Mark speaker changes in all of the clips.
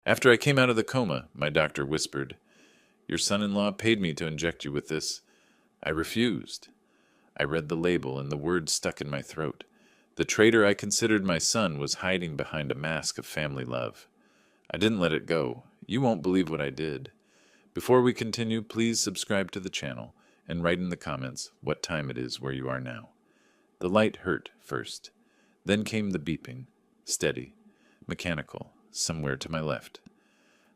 Speaker 1: After I came out of the coma, my doctor whispered, "Your son-in-law paid me to inject you with this." I refused. I read the label and the words stuck in my throat. The traitor I considered my son was hiding behind a mask of family love. I didn't let it go. You won't believe what I did. Before we continue, please subscribe to the channel and write in the comments what time it is where you are now. The light hurt first. Then came the beeping, steady, mechanical, somewhere to my left.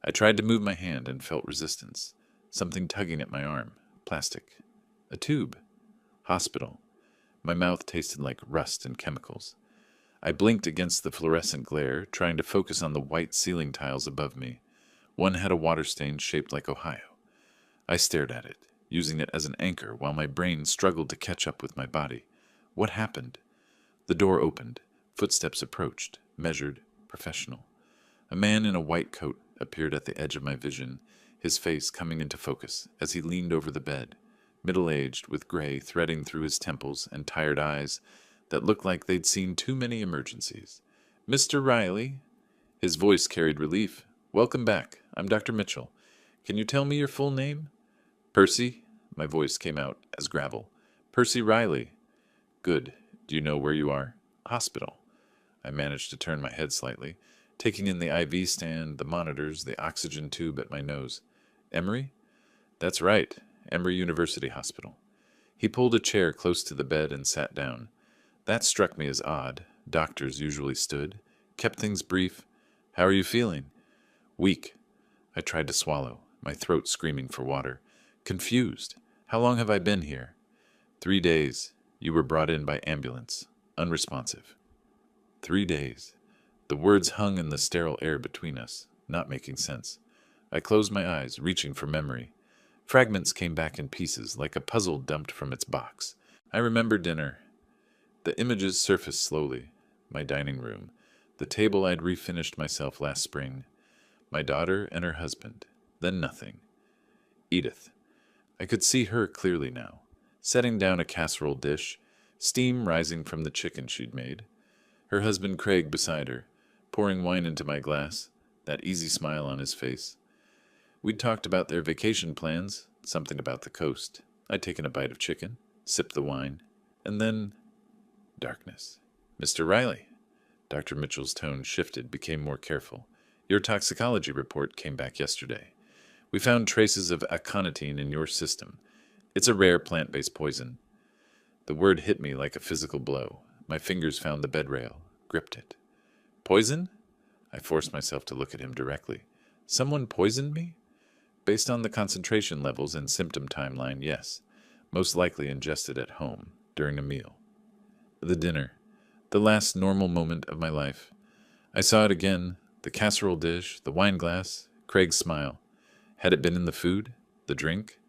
Speaker 1: I tried to move my hand and felt resistance. Something tugging at my arm. Plastic. A tube. Hospital. My mouth tasted like rust and chemicals. I blinked against the fluorescent glare, trying to focus on the white ceiling tiles above me. One had a water stain shaped like Ohio. I stared at it, using it as an anchor while my brain struggled to catch up with my body. What happened? The door opened. Footsteps approached, measured, professional. A man in a white coat appeared at the edge of my vision, his face coming into focus as he leaned over the bed, middle-aged, with gray threading through his temples and tired eyes that looked like they'd seen too many emergencies. "Mr. Riley?" His voice carried relief. "Welcome back. I'm Dr. Mitchell. Can you tell me your full name?" "Percy." My voice came out as gravel. "Percy Riley." "Good. Do you know where you are?" "Hospital." I managed to turn my head slightly, taking in the IV stand, the monitors, the oxygen tube at my nose. "Emory?" "That's right. Emory University Hospital." He pulled a chair close to the bed and sat down. That struck me as odd. Doctors usually stood, kept things brief. "How are you feeling?" "Weak." I tried to swallow, my throat screaming for water. "Confused. How long have I been here?" "3 days. You were brought in by ambulance. Unresponsive." 3 days. The words hung in the sterile air between us, not making sense. I closed my eyes, reaching for memory. Fragments came back in pieces, like a puzzle dumped from its box. I remember dinner. The images surfaced slowly. My dining room. The table I'd refinished myself last spring. My daughter and her husband. Then nothing. Edith. I could see her clearly now, setting down a casserole dish, steam rising from the chicken she'd made. Her husband Craig beside her, pouring wine into my glass, that easy smile on his face. We'd talked about their vacation plans, something about the coast. I'd taken a bite of chicken, sipped the wine, and then darkness. "Mr. Riley." Dr. Mitchell's tone shifted, became more careful. "Your toxicology report came back yesterday. We found traces of aconitine in your system. It's a rare plant-based poison." The word hit me like a physical blow. My fingers found the bed rail, gripped it. "Poison?" I forced myself to look at him directly. "Someone poisoned me?" "Based on the concentration levels and symptom timeline, yes. Most likely ingested at home, during a meal." The dinner. The last normal moment of my life. I saw it again. The casserole dish, the wine glass, Craig's smile. Had it been in the food? The drink?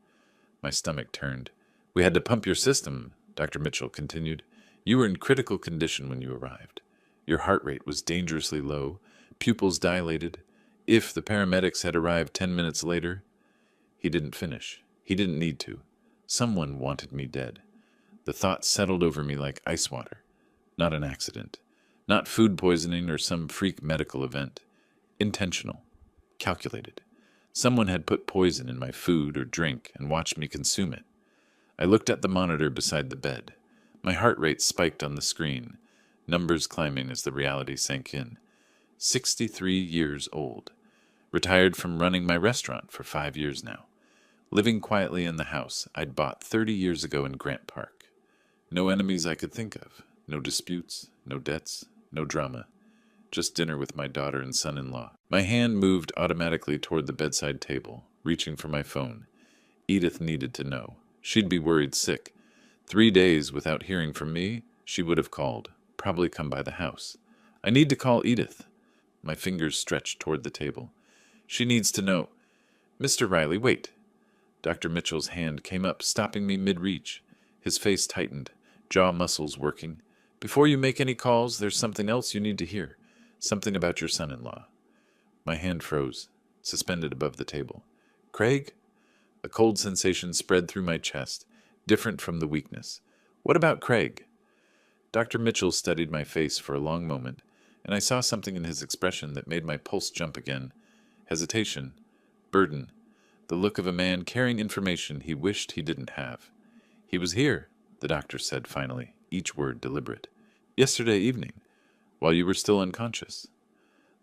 Speaker 1: My stomach turned. "We had to pump your system," Dr. Mitchell continued. "You were in critical condition when you arrived. Your heart rate was dangerously low, pupils dilated. If the paramedics had arrived 10 minutes later—" He didn't finish. He didn't need to. Someone wanted me dead. The thought settled over me like ice water. Not an accident. Not food poisoning or some freak medical event. Intentional. Calculated. Someone had put poison in my food or drink and watched me consume it. I looked at the monitor beside the bed. My heart rate spiked on the screen, numbers climbing as the reality sank in. 63 years old. Retired from running my restaurant for 5 years now. Living quietly in the house I'd bought 30 years ago in Grant Park. No enemies I could think of. No disputes, no debts, no drama. Just dinner with my daughter and son-in-law. My hand moved automatically toward the bedside table, reaching for my phone. Edith needed to know. She'd be worried sick. 3 days without hearing from me, she would have called, probably come by the house. I need to call Edith. My fingers stretched toward the table. She needs to know. "Mr. Riley, wait." Dr. Mitchell's hand came up, stopping me mid-reach. His face tightened, jaw muscles working. "Before you make any calls, there's something else you need to hear. Something about your son-in-law." My hand froze, suspended above the table. "Craig?" A cold sensation spread through my chest, different from the weakness. "What about Craig?" Dr. Mitchell studied my face for a long moment, and I saw something in his expression that made my pulse jump again. hesitation, burden, the look of a man carrying information he wished he didn't have. "He was here," the doctor said finally, each word deliberate. "Yesterday evening, while you were still unconscious."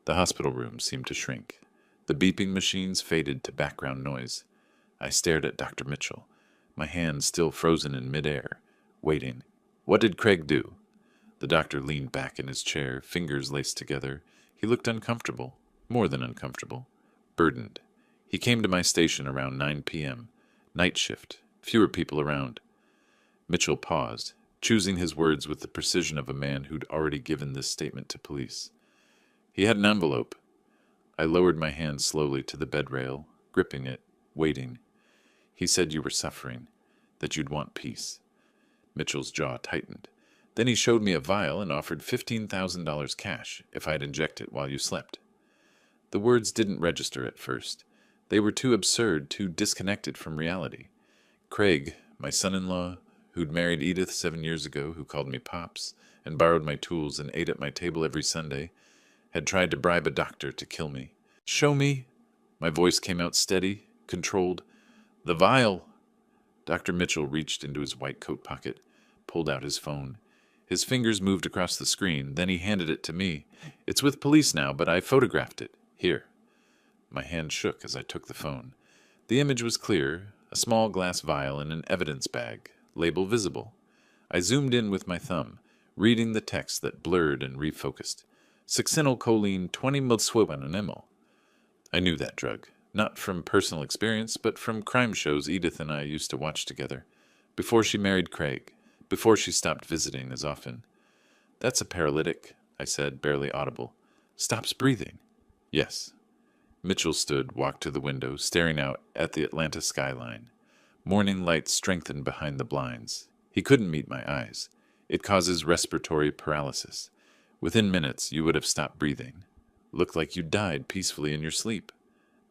Speaker 1: The hospital room seemed to shrink. The beeping machines faded to background noise. I stared at Dr. Mitchell, my hands still frozen in midair, waiting. "What did Craig do?" The doctor leaned back in his chair, fingers laced together. He looked uncomfortable, more than uncomfortable, burdened. "He came to my station around 9 p.m. Night shift, fewer people around." Mitchell paused, choosing his words with the precision of a man who'd already given this statement to police. "He had an envelope." I lowered my hand slowly to the bed rail, gripping it, waiting. "He said you were suffering, that you'd want peace." Mitchell's jaw tightened. "Then he showed me a vial and offered $15,000 cash if I'd inject it while you slept." The words didn't register at first. They were too absurd, too disconnected from reality. Craig, my son-in-law, who'd married Edith 7 years ago, who called me Pops, and borrowed my tools and ate at my table every Sunday, had tried to bribe a doctor to kill me. "Show me." My voice came out steady, controlled. "The vial." Dr. Mitchell reached into his white coat pocket, pulled out his phone. His fingers moved across the screen, then he handed it to me. "It's with police now, but I photographed it. Here." My hand shook as I took the phone. The image was clear, a small glass vial in an evidence bag, label visible. I zoomed in with my thumb, reading the text that blurred and refocused. Succinylcholine 20 ml. I knew that drug, not from personal experience, but from crime shows Edith and I used to watch together, before she married Craig, before she stopped visiting as often. "That's a paralytic," I said, barely audible. "Stops breathing." "Yes." Mitchell stood, walked to the window, staring out at the Atlanta skyline. Morning light strengthened behind the blinds. He couldn't meet my eyes. "It causes respiratory paralysis. Within minutes, you would have stopped breathing. Looked like you died peacefully in your sleep."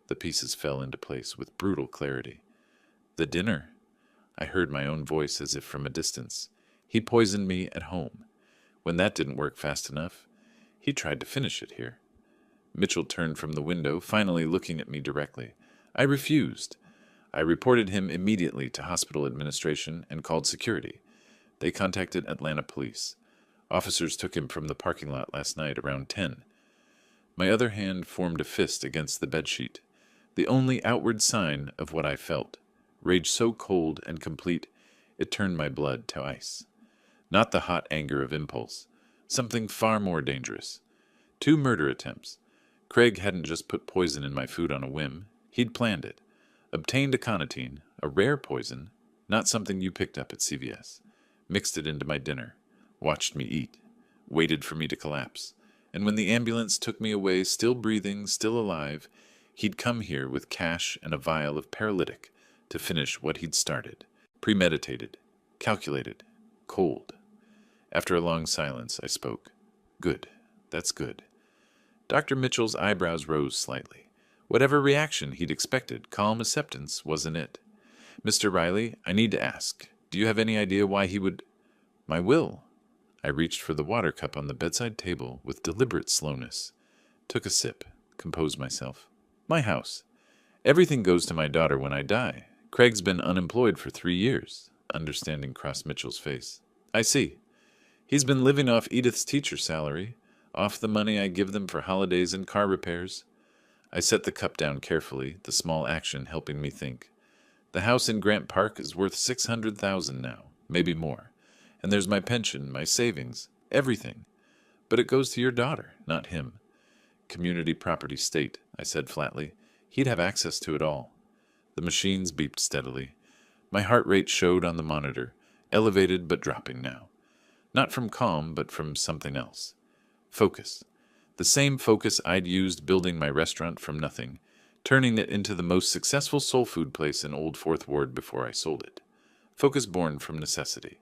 Speaker 1: The pieces fell into place with brutal clarity. "The dinner." I heard my own voice as if from a distance. "He poisoned me at home. When that didn't work fast enough, he tried to finish it here." Mitchell turned from the window, finally looking at me directly. I refused. I reported him immediately to hospital administration and called security. They contacted Atlanta police. Officers took him from the parking lot last night around 10. My other hand formed a fist against the bedsheet, the only outward sign of what I felt, rage so cold and complete it turned my blood to ice. Not the hot anger of impulse, something far more dangerous. 2 murder attempts. Craig hadn't just put poison in my food on a whim. He'd planned it. Obtained aconitine, a rare poison, not something you picked up at CVS. Mixed it into my dinner. Watched me eat. Waited for me to collapse. And when the ambulance took me away, still breathing, still alive, he'd come here with cash and a vial of paralytic to finish what he'd started. Premeditated. Calculated. Cold. After a long silence, I spoke. "Good. That's good." Dr. Mitchell's eyebrows rose slightly. Whatever reaction he'd expected, calm acceptance wasn't it. "Mr. Riley, I need to ask. Do you have any idea why he would—" "My will." I reached for the water cup on the bedside table with deliberate slowness. Took a sip, composed myself. "My house. Everything goes to my daughter when I die. Craig's been unemployed for 3 years." Understanding crossed Mitchell's face. "I see. He's been living off Edith's teacher salary, off the money I give them for holidays and car repairs." I set the cup down carefully, the small action helping me think. "The house in Grant Park is worth $600,000 now, maybe more. And there's my pension, my savings, everything. But it goes to your daughter, not him." "Community property state," I said flatly. "He'd have access to it all." The machines beeped steadily. My heart rate showed on the monitor, elevated but dropping now. Not from calm, but from something else. Focus. The same focus I'd used building my restaurant from nothing, turning it into the most successful soul food place in Old Fourth Ward before I sold it. Focus born from necessity.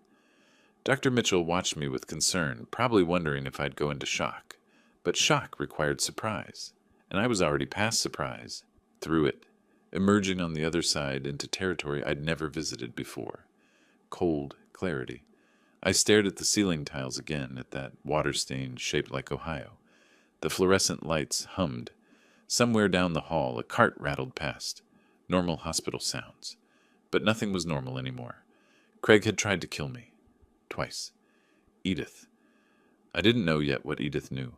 Speaker 1: Dr. Mitchell watched me with concern, probably wondering if I'd go into shock. But shock required surprise, and I was already past surprise, through it, emerging on the other side into territory I'd never visited before. Cold clarity. I stared at the ceiling tiles again, at that water stain shaped like Ohio. The fluorescent lights hummed. Somewhere down the hall, a cart rattled past. Normal hospital sounds. But nothing was normal anymore. Craig had tried to kill me. Twice. Edith. I didn't know yet what Edith knew.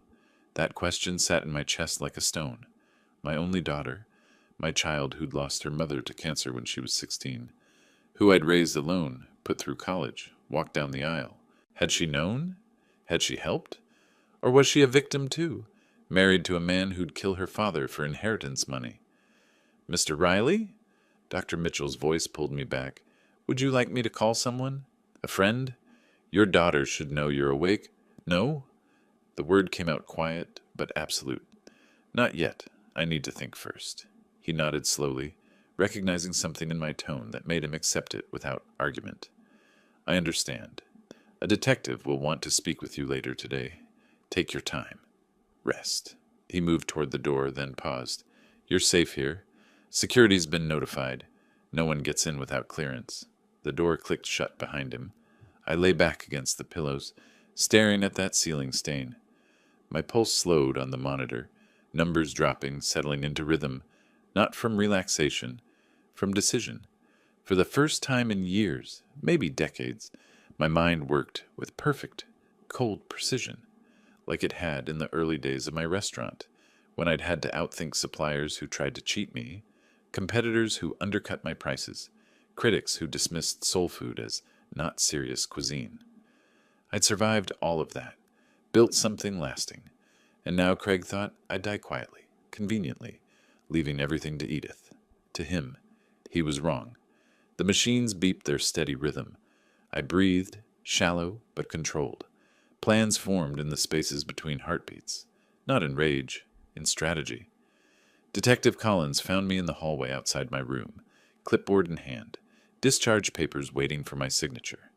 Speaker 1: That question sat in my chest like a stone. My only daughter, my child who'd lost her mother to cancer when she was 16, who I'd raised alone, put through college, walked down the aisle. Had she known? Had she helped? Or was she a victim too, married to a man who'd kill her father for inheritance money? Mr. Riley? Dr. Mitchell's voice pulled me back. Would you like me to call someone? A friend? Your daughter should know you're awake. No? The word came out quiet, but absolute. Not yet. I need to think first. He nodded slowly, recognizing something in my tone that made him accept it without argument. I understand. A detective will want to speak with you later today. Take your time. Rest. He moved toward the door, then paused. You're safe here. Security's been notified. No one gets in without clearance. The door clicked shut behind him. I lay back against the pillows, staring at that ceiling stain. My pulse slowed on the monitor, numbers dropping, settling into rhythm, not from relaxation, from decision. For the first time in years, maybe decades, my mind worked with perfect, cold precision, like it had in the early days of my restaurant, when I'd had to outthink suppliers who tried to cheat me, competitors who undercut my prices, critics who dismissed soul food as not serious cuisine. I'd survived all of that, built something lasting, and now Craig thought I'd die quietly, conveniently, leaving everything to Edith. To him, he was wrong. The machines beeped their steady rhythm. I breathed, shallow but controlled. Plans formed in the spaces between heartbeats, not in rage, in strategy. Detective Collins found me in the hallway outside my room, clipboard in hand, discharge papers waiting for my signature.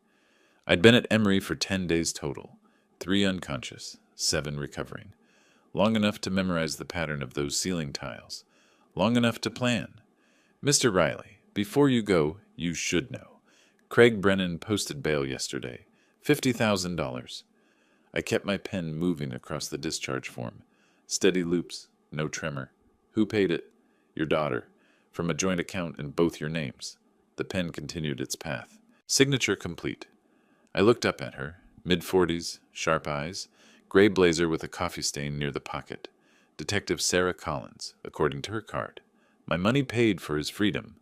Speaker 1: I'd been at Emory for 10 days total, 3 unconscious, 7 recovering. Long enough to memorize the pattern of those ceiling tiles. Long enough to plan. Mr. Riley, before you go, you should know. Craig Brennan posted bail yesterday. $50,000. I kept my pen moving across the discharge form. Steady loops, no tremor. Who paid it? Your daughter. From a joint account in both your names. The pen continued its path. Signature complete. I looked up at her. Mid-40s, sharp eyes, gray blazer with a coffee stain near the pocket. Detective Sarah Collins, according to her card. My money paid for his freedom.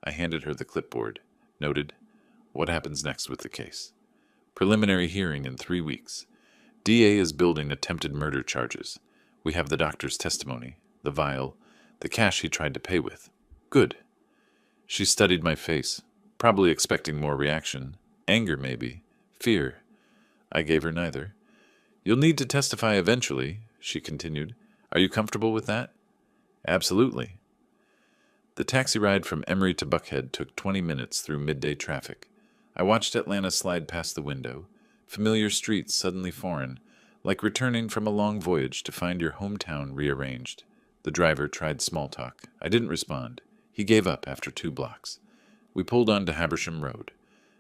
Speaker 1: I handed her the clipboard. Noted. What happens next with the case? Preliminary hearing in 3 weeks. DA is building attempted murder charges. We have the doctor's testimony, the vial, the cash he tried to pay with. Good. She studied my face, probably expecting more reaction. Anger, maybe. Fear. I gave her neither. You'll need to testify eventually, she continued. Are you comfortable with that? Absolutely. The taxi ride from Emory to Buckhead took 20 minutes through midday traffic. I watched Atlanta slide past the window, familiar streets suddenly foreign, like returning from a long voyage to find your hometown rearranged. The driver tried small talk. I didn't respond. He gave up after 2 blocks. We pulled onto Habersham Road.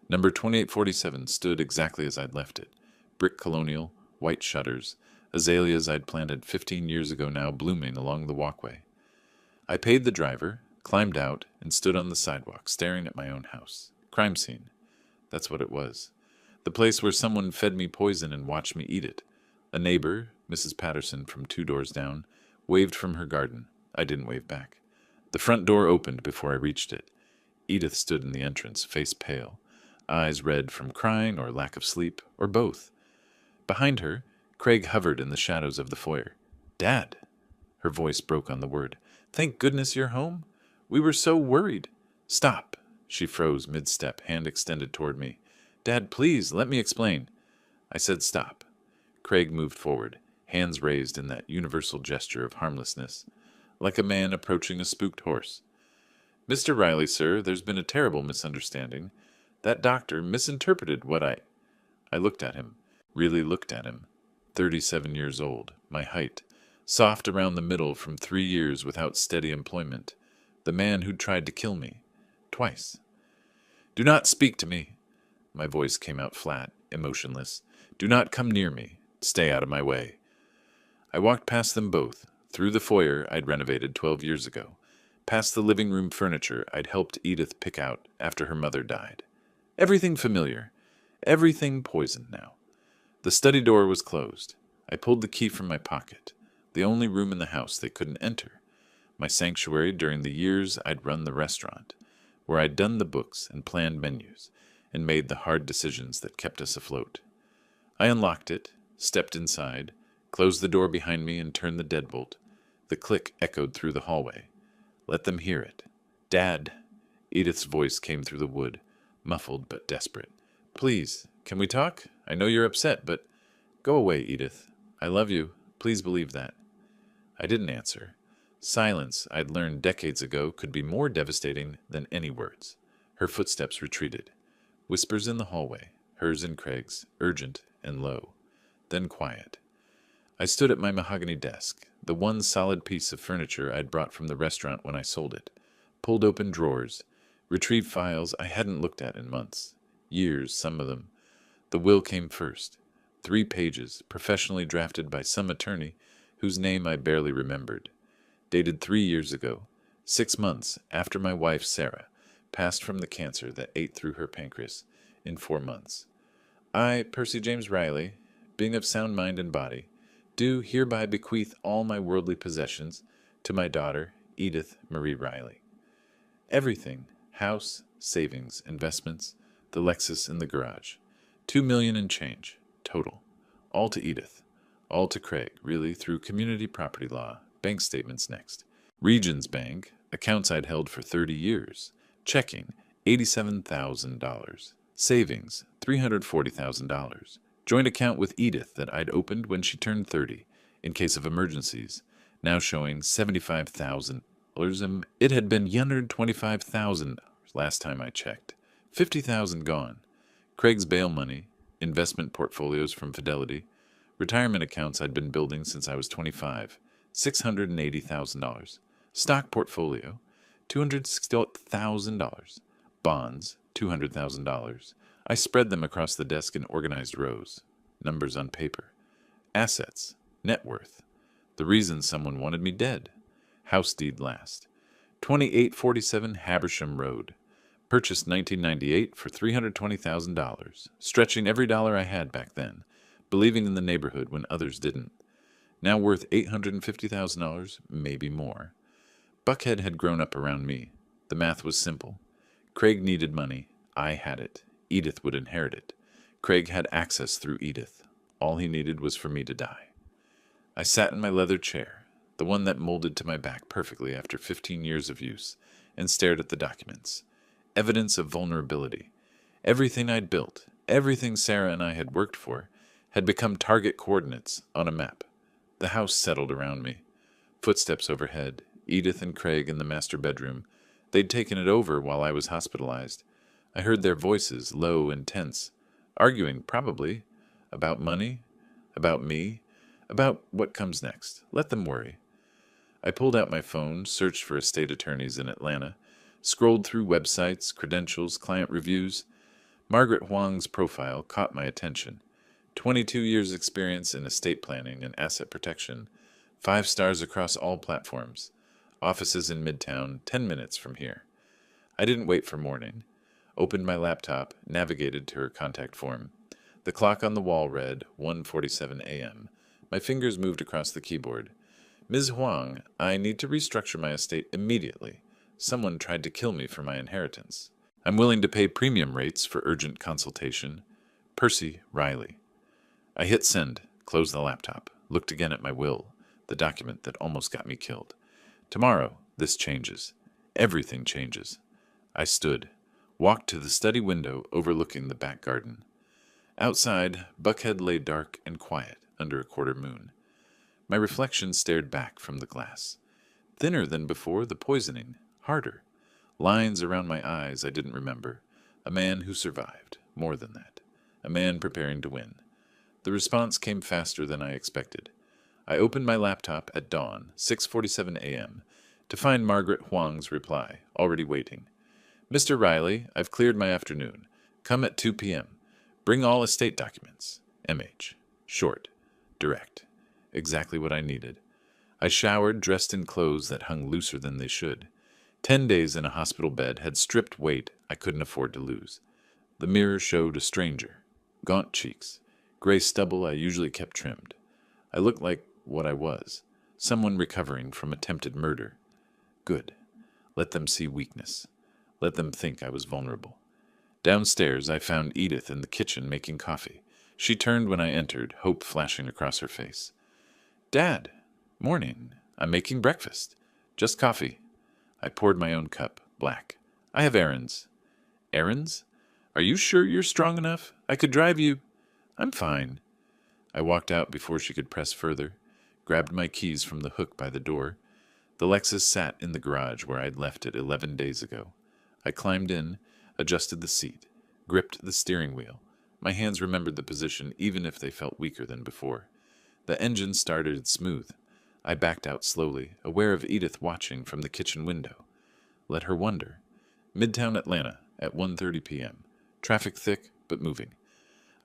Speaker 1: Number 2847 stood exactly as I'd left it. Brick colonial, white shutters, azaleas I'd planted 15 years ago now blooming along the walkway. I paid the driver, climbed out, and stood on the sidewalk, staring at my own house. Crime scene. That's what it was. The place where someone fed me poison and watched me eat it. A neighbor, Mrs. Patterson from 2 doors down, waved from her garden. I didn't wave back. The front door opened before I reached it. Edith stood in the entrance, face pale, eyes red from crying or lack of sleep, or both. Behind her, Craig hovered in the shadows of the foyer. Dad! Her voice broke on the word. Thank goodness you're home. We were so worried. Stop. She froze mid-step, hand extended toward me. Dad, please, let me explain. I said stop. Craig moved forward, hands raised in that universal gesture of harmlessness, like a man approaching a spooked horse. Mr. Riley, sir, there's been a terrible misunderstanding. That doctor misinterpreted what I looked at him, really looked at him. 37 years old, my height, soft around the middle from 3 years without steady employment. The man who'd tried to kill me. Twice. Do not speak to me. My voice came out flat, emotionless. Do not come near me. Stay out of my way. I walked past them both, through the foyer I'd renovated 12 years ago, past the living room furniture I'd helped Edith pick out after her mother died. Everything familiar, everything poisoned now. The study door was closed. I pulled the key from my pocket, the only room in the house they couldn't enter, my sanctuary during the years I'd run the restaurant, where I'd done the books and planned menus, and made the hard decisions that kept us afloat. I unlocked it, stepped inside, closed the door behind me and turned the deadbolt. The click echoed through the hallway. Let them hear it. "Dad!" Edith's voice came through the wood, muffled but desperate. "Please, can we talk? I know you're upset, but—" "Go away, Edith. I love you. Please believe that." I didn't answer. Silence, I'd learned decades ago, could be more devastating than any words. Her footsteps retreated. Whispers in the hallway, hers and Craig's, urgent and low. Then quiet. I stood at my mahogany desk, the one solid piece of furniture I'd brought from the restaurant when I sold it, pulled open drawers, retrieved files I hadn't looked at in months. Years, some of them. The will came first. 3 pages, professionally drafted by some attorney whose name I barely remembered. Dated 3 years ago, 6 months after my wife, Sarah, passed from the cancer that ate through her pancreas in 4 months. I, Percy James Riley, being of sound mind and body, do hereby bequeath all my worldly possessions to my daughter, Edith Marie Riley. Everything, house, savings, investments, the Lexus in the garage. $2 million and change, total. All to Edith. All to Craig, really, through community property law. Bank statements next. Regions Bank, accounts I'd held for 30 years. Checking, $87,000. Savings, $340,000. Joint account with Edith that I'd opened when she turned 30, in case of emergencies, now showing $75,000. It had been $125,000 last time I checked. $50,000 gone. Craig's bail money, investment portfolios from Fidelity, retirement accounts I'd been building since I was 25. $680,000. Stock portfolio, $260,000. Bonds, $200,000. I spread them across the desk in organized rows. Numbers on paper. Assets, net worth. The reason someone wanted me dead. House deed last. 2847 Habersham Road. Purchased 1998 for $320,000. Stretching every dollar I had back then. Believing in the neighborhood when others didn't. Now worth $850,000, maybe more. Buckhead had grown up around me. The math was simple. Craig needed money. I had it. Edith would inherit it. Craig had access through Edith. All he needed was for me to die. I sat in my leather chair, the one that molded to my back perfectly after 15 years of use, and stared at the documents. Evidence of vulnerability. Everything I'd built, everything Sarah and I had worked for, had become target coordinates on a map. The house settled around me. Footsteps overhead. Edith and Craig in the master bedroom. They'd taken it over while I was hospitalized. I heard their voices, low and tense, arguing, probably, about money, about me, about what comes next. Let them worry. I pulled out my phone, searched for estate attorneys in Atlanta, scrolled through websites, credentials, client reviews. Margaret Huang's profile caught my attention. 22 years experience in estate planning and asset protection, 5 stars across all platforms, offices in Midtown, 10 minutes from here. I didn't wait for morning. Opened my laptop, navigated to her contact form. The clock on the wall read 1:47 a.m. My fingers moved across the keyboard. "Ms. Huang, I need to restructure my estate immediately. Someone tried to kill me for my inheritance. I'm willing to pay premium rates for urgent consultation. Percy Riley." I hit send, closed the laptop, looked again at my will, the document that almost got me killed. Tomorrow, this changes. Everything changes. I stood, walked to the study window overlooking the back garden. Outside, Buckhead lay dark and quiet under a quarter moon. My reflection stared back from the glass. Thinner than before the poisoning, harder. Lines around my eyes I didn't remember. A man who survived, more than that. A man preparing to win. The response came faster than I expected. I opened my laptop at dawn, 6:47 a.m., to find Margaret Huang's reply, already waiting. "Mr. Riley, I've cleared my afternoon. Come at 2 p.m. Bring all estate documents. MH. Short. Direct. Exactly what I needed. I showered, dressed in clothes that hung looser than they should. 10 days in a hospital bed had stripped weight I couldn't afford to lose. The mirror showed a stranger. Gaunt cheeks, gray stubble I usually kept trimmed. I looked like what I was, someone recovering from attempted murder. Good. Let them see weakness. Let them think I was vulnerable. Downstairs, I found Edith in the kitchen making coffee. She turned when I entered, hope flashing across her face. "Dad, morning. I'm making breakfast. Just coffee." I poured my own cup, black. "I have errands." "Errands? Are you sure you're strong enough? I could drive you." "I'm fine." I walked out before she could press further, grabbed my keys from the hook by the door. The Lexus sat in the garage where I'd left it 11 days ago. I climbed in, adjusted the seat, gripped the steering wheel. My hands remembered the position even if they felt weaker than before. The engine started smooth. I backed out slowly, aware of Edith watching from the kitchen window. Let her wonder. Midtown Atlanta at 1:30 p.m. Traffic thick, but moving.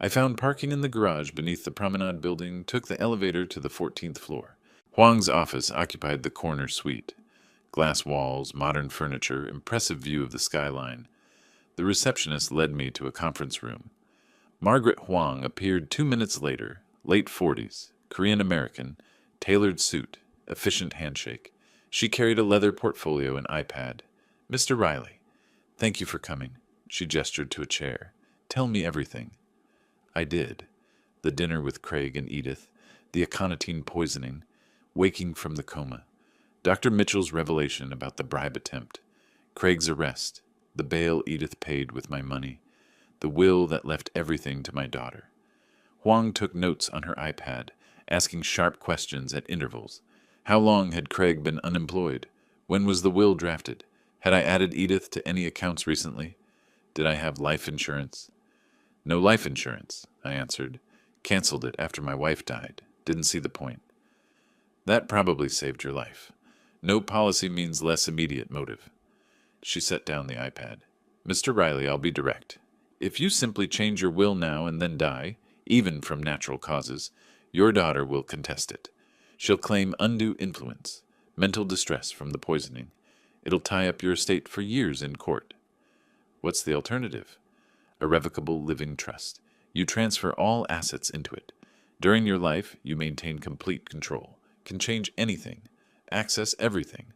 Speaker 1: I found parking in the garage beneath the promenade building, took the elevator to the 14th floor. Huang's office occupied the corner suite. Glass walls, modern furniture, impressive view of the skyline. The receptionist led me to a conference room. Margaret Huang appeared 2 minutes later, late 40s, Korean-American, tailored suit, efficient handshake. She carried a leather portfolio and iPad. "Mr. Riley, thank you for coming." She gestured to a chair. "Tell me everything." I did. The dinner with Craig and Edith, the aconitine poisoning, waking from the coma, Dr. Mitchell's revelation about the bribe attempt, Craig's arrest, the bail Edith paid with my money, the will that left everything to my daughter. Huang took notes on her iPad, asking sharp questions at intervals. How long had Craig been unemployed? When was the will drafted? Had I added Edith to any accounts recently? Did I have life insurance? "No life insurance," I answered. "Canceled it after my wife died. Didn't see the point." "That probably saved your life. No policy means less immediate motive." She set down the iPad. "Mr. Riley, I'll be direct. If you simply change your will now and then die, even from natural causes, your daughter will contest it. She'll claim undue influence, mental distress from the poisoning. It'll tie up your estate for years in court." "What's the alternative?" "Irrevocable living trust. You transfer all assets into it. During your life, you maintain complete control, can change anything, access everything,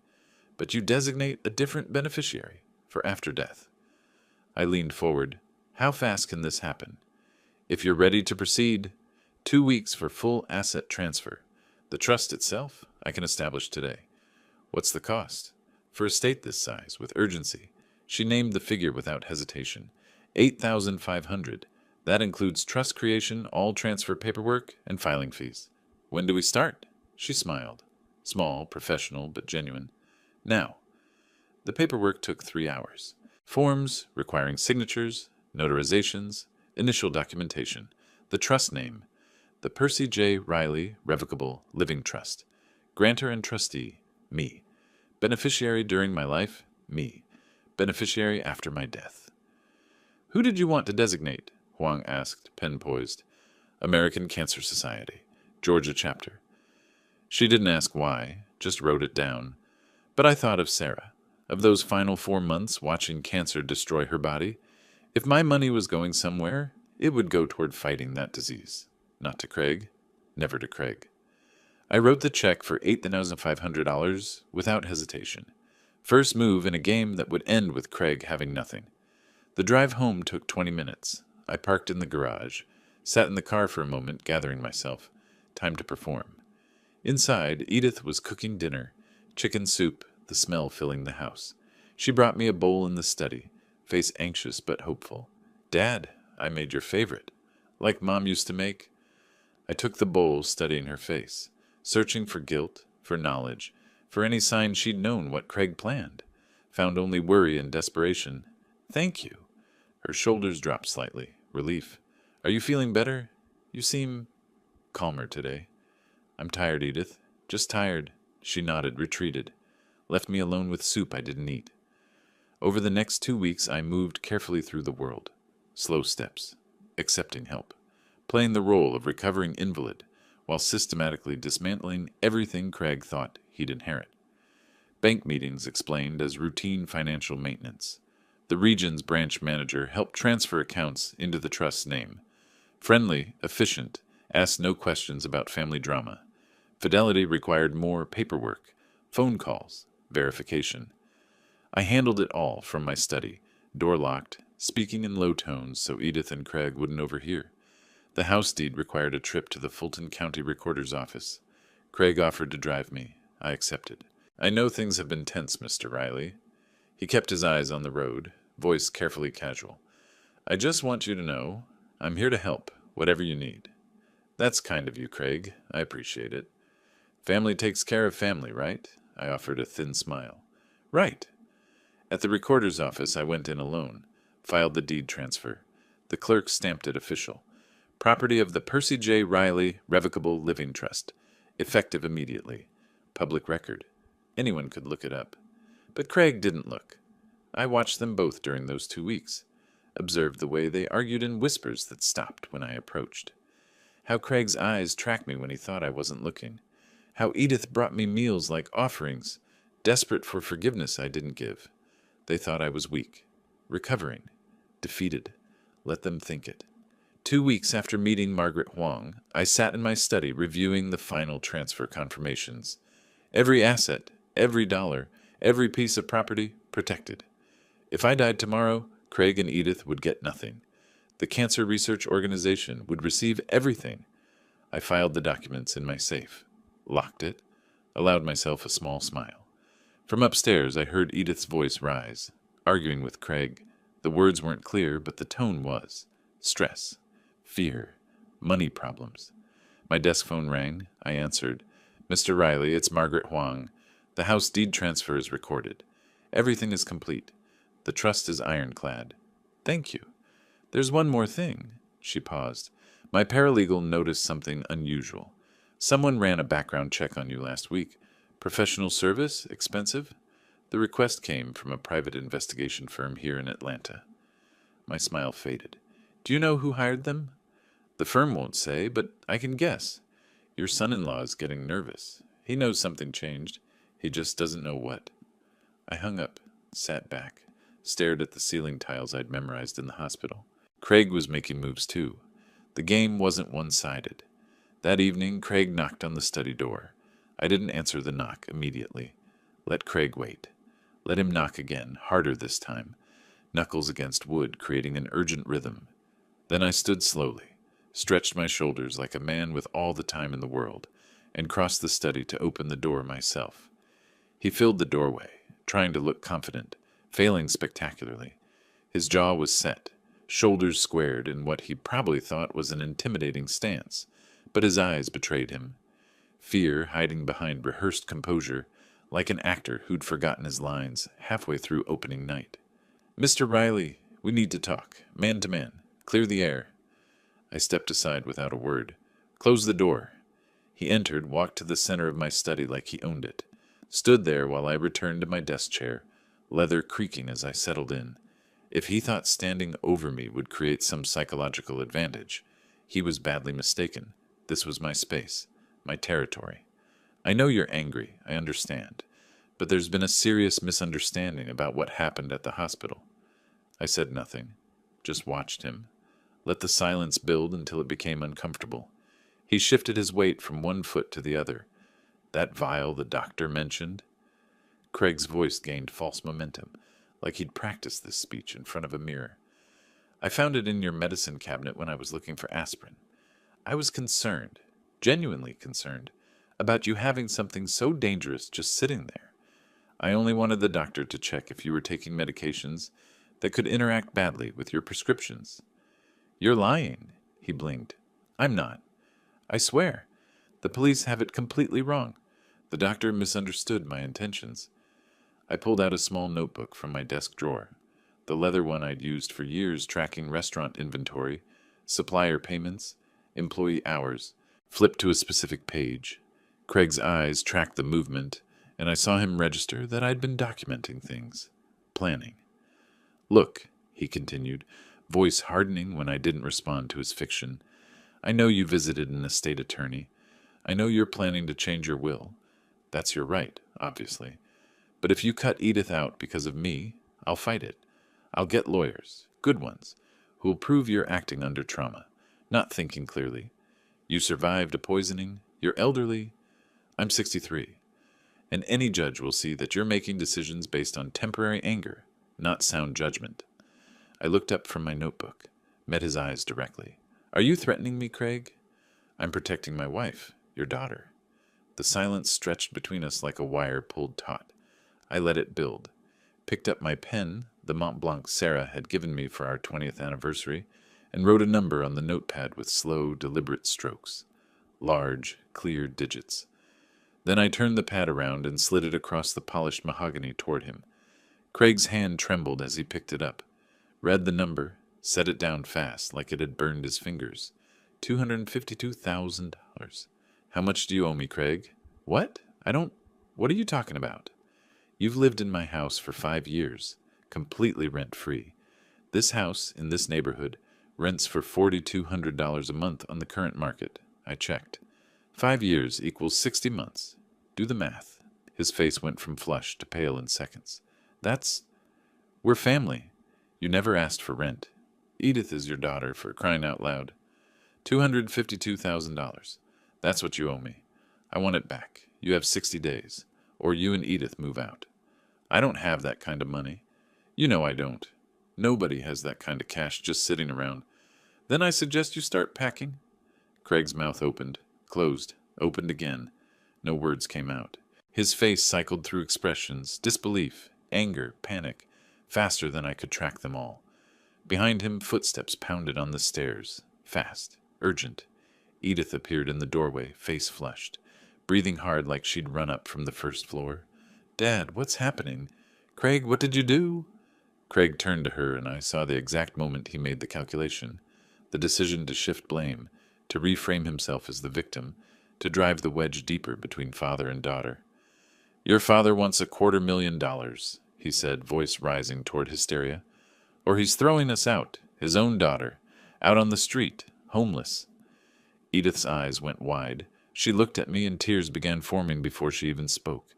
Speaker 1: but you designate a different beneficiary for after death." I leaned forward. "How fast can this happen?" "If you're ready to proceed, 2 weeks for full asset transfer. The trust itself, I can establish today." "What's the cost?" "For a state this size, with urgency." She named the figure without hesitation. $8,500. That includes trust creation, all transfer paperwork, and filing fees. "When do we start?" She smiled. Small, professional, but genuine. "Now." The paperwork took 3 hours. Forms requiring signatures, notarizations, initial documentation, the trust name, the Percy J. Riley Revocable Living Trust. Grantor and trustee, me. Beneficiary during my life, me. Beneficiary after my death. "Who did you want to designate?" Huang asked, pen poised. "American Cancer Society, Georgia chapter." She didn't ask why, just wrote it down. But I thought of Sarah, of those final 4 months watching cancer destroy her body. If my money was going somewhere, it would go toward fighting that disease. Not to Craig. Never to Craig. I wrote the check for $8,500 without hesitation. First move in a game that would end with Craig having nothing. The drive home took 20 minutes. I parked in the garage, sat in the car for a moment, gathering myself. Time to perform. Inside, Edith was cooking dinner, chicken soup, the smell filling the house. She brought me a bowl in the study, face anxious but hopeful. "Dad, I made your favorite. Like Mom used to make." I took the bowl, studying her face, searching for guilt, for knowledge, for any sign she'd known what Craig planned. Found only worry and desperation. "Thank you." Her shoulders dropped slightly. Relief. "Are you feeling better? You seem calmer today." "I'm tired, Edith. Just tired." She nodded, retreated. Left me alone with soup I didn't eat. Over the next 2 weeks, I moved carefully through the world. Slow steps. Accepting help. Playing the role of recovering invalid, while systematically dismantling everything Craig thought he'd inherit. Bank meetings explained as routine financial maintenance. The region's branch manager helped transfer accounts into the trust's name. Friendly, efficient, asked no questions about family drama. Fidelity required more paperwork, phone calls, verification. I handled it all from my study, door locked, speaking in low tones so Edith and Craig wouldn't overhear. The house deed required a trip to the Fulton County Recorder's office. Craig offered to drive me. I accepted. I know things have been tense, Mr. Riley. He kept his eyes on the road, voice carefully casual. I just want you to know, I'm here to help, whatever you need. That's kind of you, Craig. I appreciate it. Family takes care of family, right? I offered a thin smile. Right. At the recorder's office, I went in alone, filed the deed transfer. The clerk stamped it official. Property of the Percy J. Riley Revocable Living Trust. Effective immediately. Public record. Anyone could look it up. But Craig didn't look. I watched them both during those 2 weeks. Observed the way they argued in whispers that stopped when I approached. How Craig's eyes tracked me when he thought I wasn't looking. How Edith brought me meals like offerings, desperate for forgiveness I didn't give. They thought I was weak, recovering, defeated. Let them think it. 2 weeks after meeting Margaret Huang, I sat in my study reviewing the final transfer confirmations. Every asset, every dollar, every piece of property protected. If I died tomorrow, Craig and Edith would get nothing. The Cancer Research Organization would receive everything. I filed the documents in my safe, locked it, allowed myself a small smile. From upstairs, I heard Edith's voice rise, arguing with Craig. The words weren't clear, but the tone was. Stress, fear, money problems. My desk phone rang. I answered. Mr. Riley, it's Margaret Huang. The house deed transfer is recorded. Everything is complete. The trust is ironclad. Thank you. There's one more thing. She paused. My paralegal noticed something unusual. Someone ran a background check on you last week. Professional service? Expensive? The request came from a private investigation firm here in Atlanta. My smile faded. Do you know who hired them? The firm won't say, but I can guess. Your son-in-law is getting nervous. He knows something changed. He just doesn't know what. I hung up, sat back, stared at the ceiling tiles I'd memorized in the hospital. Craig was making moves too. The game wasn't one-sided. That evening, Craig knocked on the study door. I didn't answer the knock immediately. Let Craig wait. Let him knock again, harder this time. Knuckles against wood, creating an urgent rhythm. Then I stood slowly, stretched my shoulders like a man with all the time in the world, and crossed the study to open the door myself. He filled the doorway, trying to look confident, failing spectacularly. His jaw was set, shoulders squared in what he probably thought was an intimidating stance, but his eyes betrayed him. Fear hiding behind rehearsed composure, like an actor who'd forgotten his lines halfway through opening night. Mr. Riley, we need to talk, man to man. Clear the air. I stepped aside without a word. Close the door. He entered, walked to the center of my study like he owned it. Stood there while I returned to my desk chair, leather creaking as I settled in. If he thought standing over me would create some psychological advantage, he was badly mistaken. This was my space, my territory. I know you're angry, I understand, but there's been a serious misunderstanding about what happened at the hospital. I said nothing, just watched him. Let the silence build until it became uncomfortable. He shifted his weight from one foot to the other. That vial the doctor mentioned? Craig's voice gained false momentum, like he'd practiced this speech in front of a mirror. I found it in your medicine cabinet when I was looking for aspirin. I was concerned, genuinely concerned, about you having something so dangerous just sitting there. I only wanted the doctor to check if you were taking medications that could interact badly with your prescriptions. You're lying, he blinked. I'm not. I swear. The police have it completely wrong. The doctor misunderstood my intentions. I pulled out a small notebook from my desk drawer, the leather one I'd used for years tracking restaurant inventory, supplier payments, employee hours, flipped to a specific page. Craig's eyes tracked the movement, and I saw him register that I'd been documenting things, planning. Look, he continued, voice hardening when I didn't respond to his fiction. I know you visited an estate attorney. I know you're planning to change your will. That's your right, obviously. But if you cut Edith out because of me, I'll fight it. I'll get lawyers, good ones, who'll prove you're acting under trauma, not thinking clearly. You survived a poisoning, you're elderly. I'm 63. And any judge will see that you're making decisions based on temporary anger, not sound judgment. I looked up from my notebook, met his eyes directly. Are you threatening me, Craig? I'm protecting my wife, your daughter. The silence stretched between us like a wire pulled taut. I let it build, picked up my pen the Mont Blanc Sarah had given me for our 20th anniversary, and wrote a number on the notepad with slow, deliberate strokes. Large, clear digits. Then I turned the pad around and slid it across the polished mahogany toward him. Craig's hand trembled as he picked it up, read the number, set it down fast like it had burned his fingers. $252,000. How much do you owe me, Craig? What? What are you talking about? You've lived in my house for 5 years, completely rent-free. This house, in this neighborhood, rents for $4,200 a month on the current market. I checked. 5 years equals 60 months. Do the math. His face went from flush to pale in seconds. We're family. You never asked for rent. Edith is your daughter, for crying out loud. $252,000. That's what you owe me. I want it back. You have 60 days, or you and Edith move out. I don't have that kind of money. You know I don't. Nobody has that kind of cash just sitting around. Then I suggest you start packing. Craig's mouth opened, closed, opened again. No words came out. His face cycled through expressions, disbelief, anger, panic, faster than I could track them all. Behind him, footsteps pounded on the stairs, fast, urgent. Edith appeared in the doorway, face flushed, breathing hard like she'd run up from the first floor. Dad, what's happening? Craig, what did you do? Craig turned to her, and I saw the exact moment he made the calculation, the decision to shift blame, to reframe himself as the victim, to drive the wedge deeper between father and daughter. Your father wants $250,000, he said, voice rising toward hysteria. Or he's throwing us out, his own daughter, out on the street, homeless. Edith's eyes went wide. She looked at me and tears began forming before she even spoke.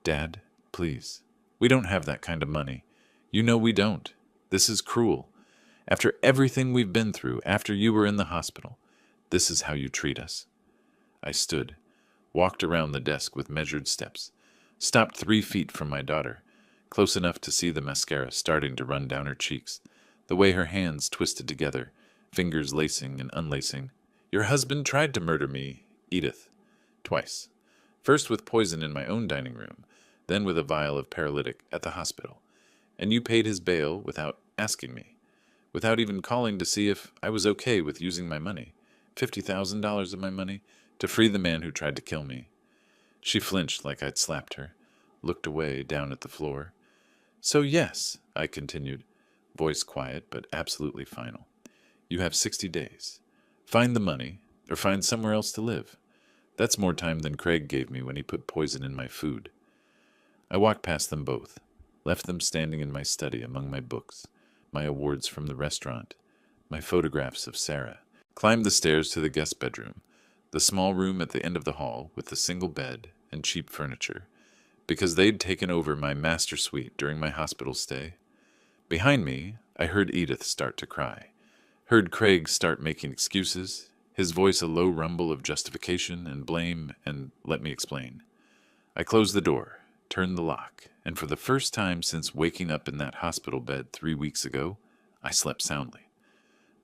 Speaker 1: Dad, please. We don't have that kind of money. You know we don't. This is cruel. After everything we've been through, after you were in the hospital, this is how you treat us. I stood, walked around the desk with measured steps, stopped 3 feet from my daughter, close enough to see the mascara starting to run down her cheeks, the way her hands twisted together, fingers lacing and unlacing. Your husband tried to murder me, Edith, twice. First with poison in my own dining room, then with a vial of paralytic at the hospital. And you paid his bail without asking me, without even calling to see if I was okay with using my money, $50,000 of my money, to free the man who tried to kill me. She flinched like I'd slapped her, looked away down at the floor. So yes, I continued, voice quiet but absolutely final. You have 60 days. Find the money, or find somewhere else to live. That's more time than Craig gave me when he put poison in my food. I walked past them both, left them standing in my study among my books, my awards from the restaurant, my photographs of Sarah, climbed the stairs to the guest bedroom, the small room at the end of the hall with the single bed and cheap furniture, because they'd taken over my master suite during my hospital stay. Behind me, I heard Edith start to cry, heard Craig start making excuses, his voice a low rumble of justification and blame, and let me explain. I closed the door, turned the lock, and for the first time since waking up in that hospital bed 3 weeks ago, I slept soundly.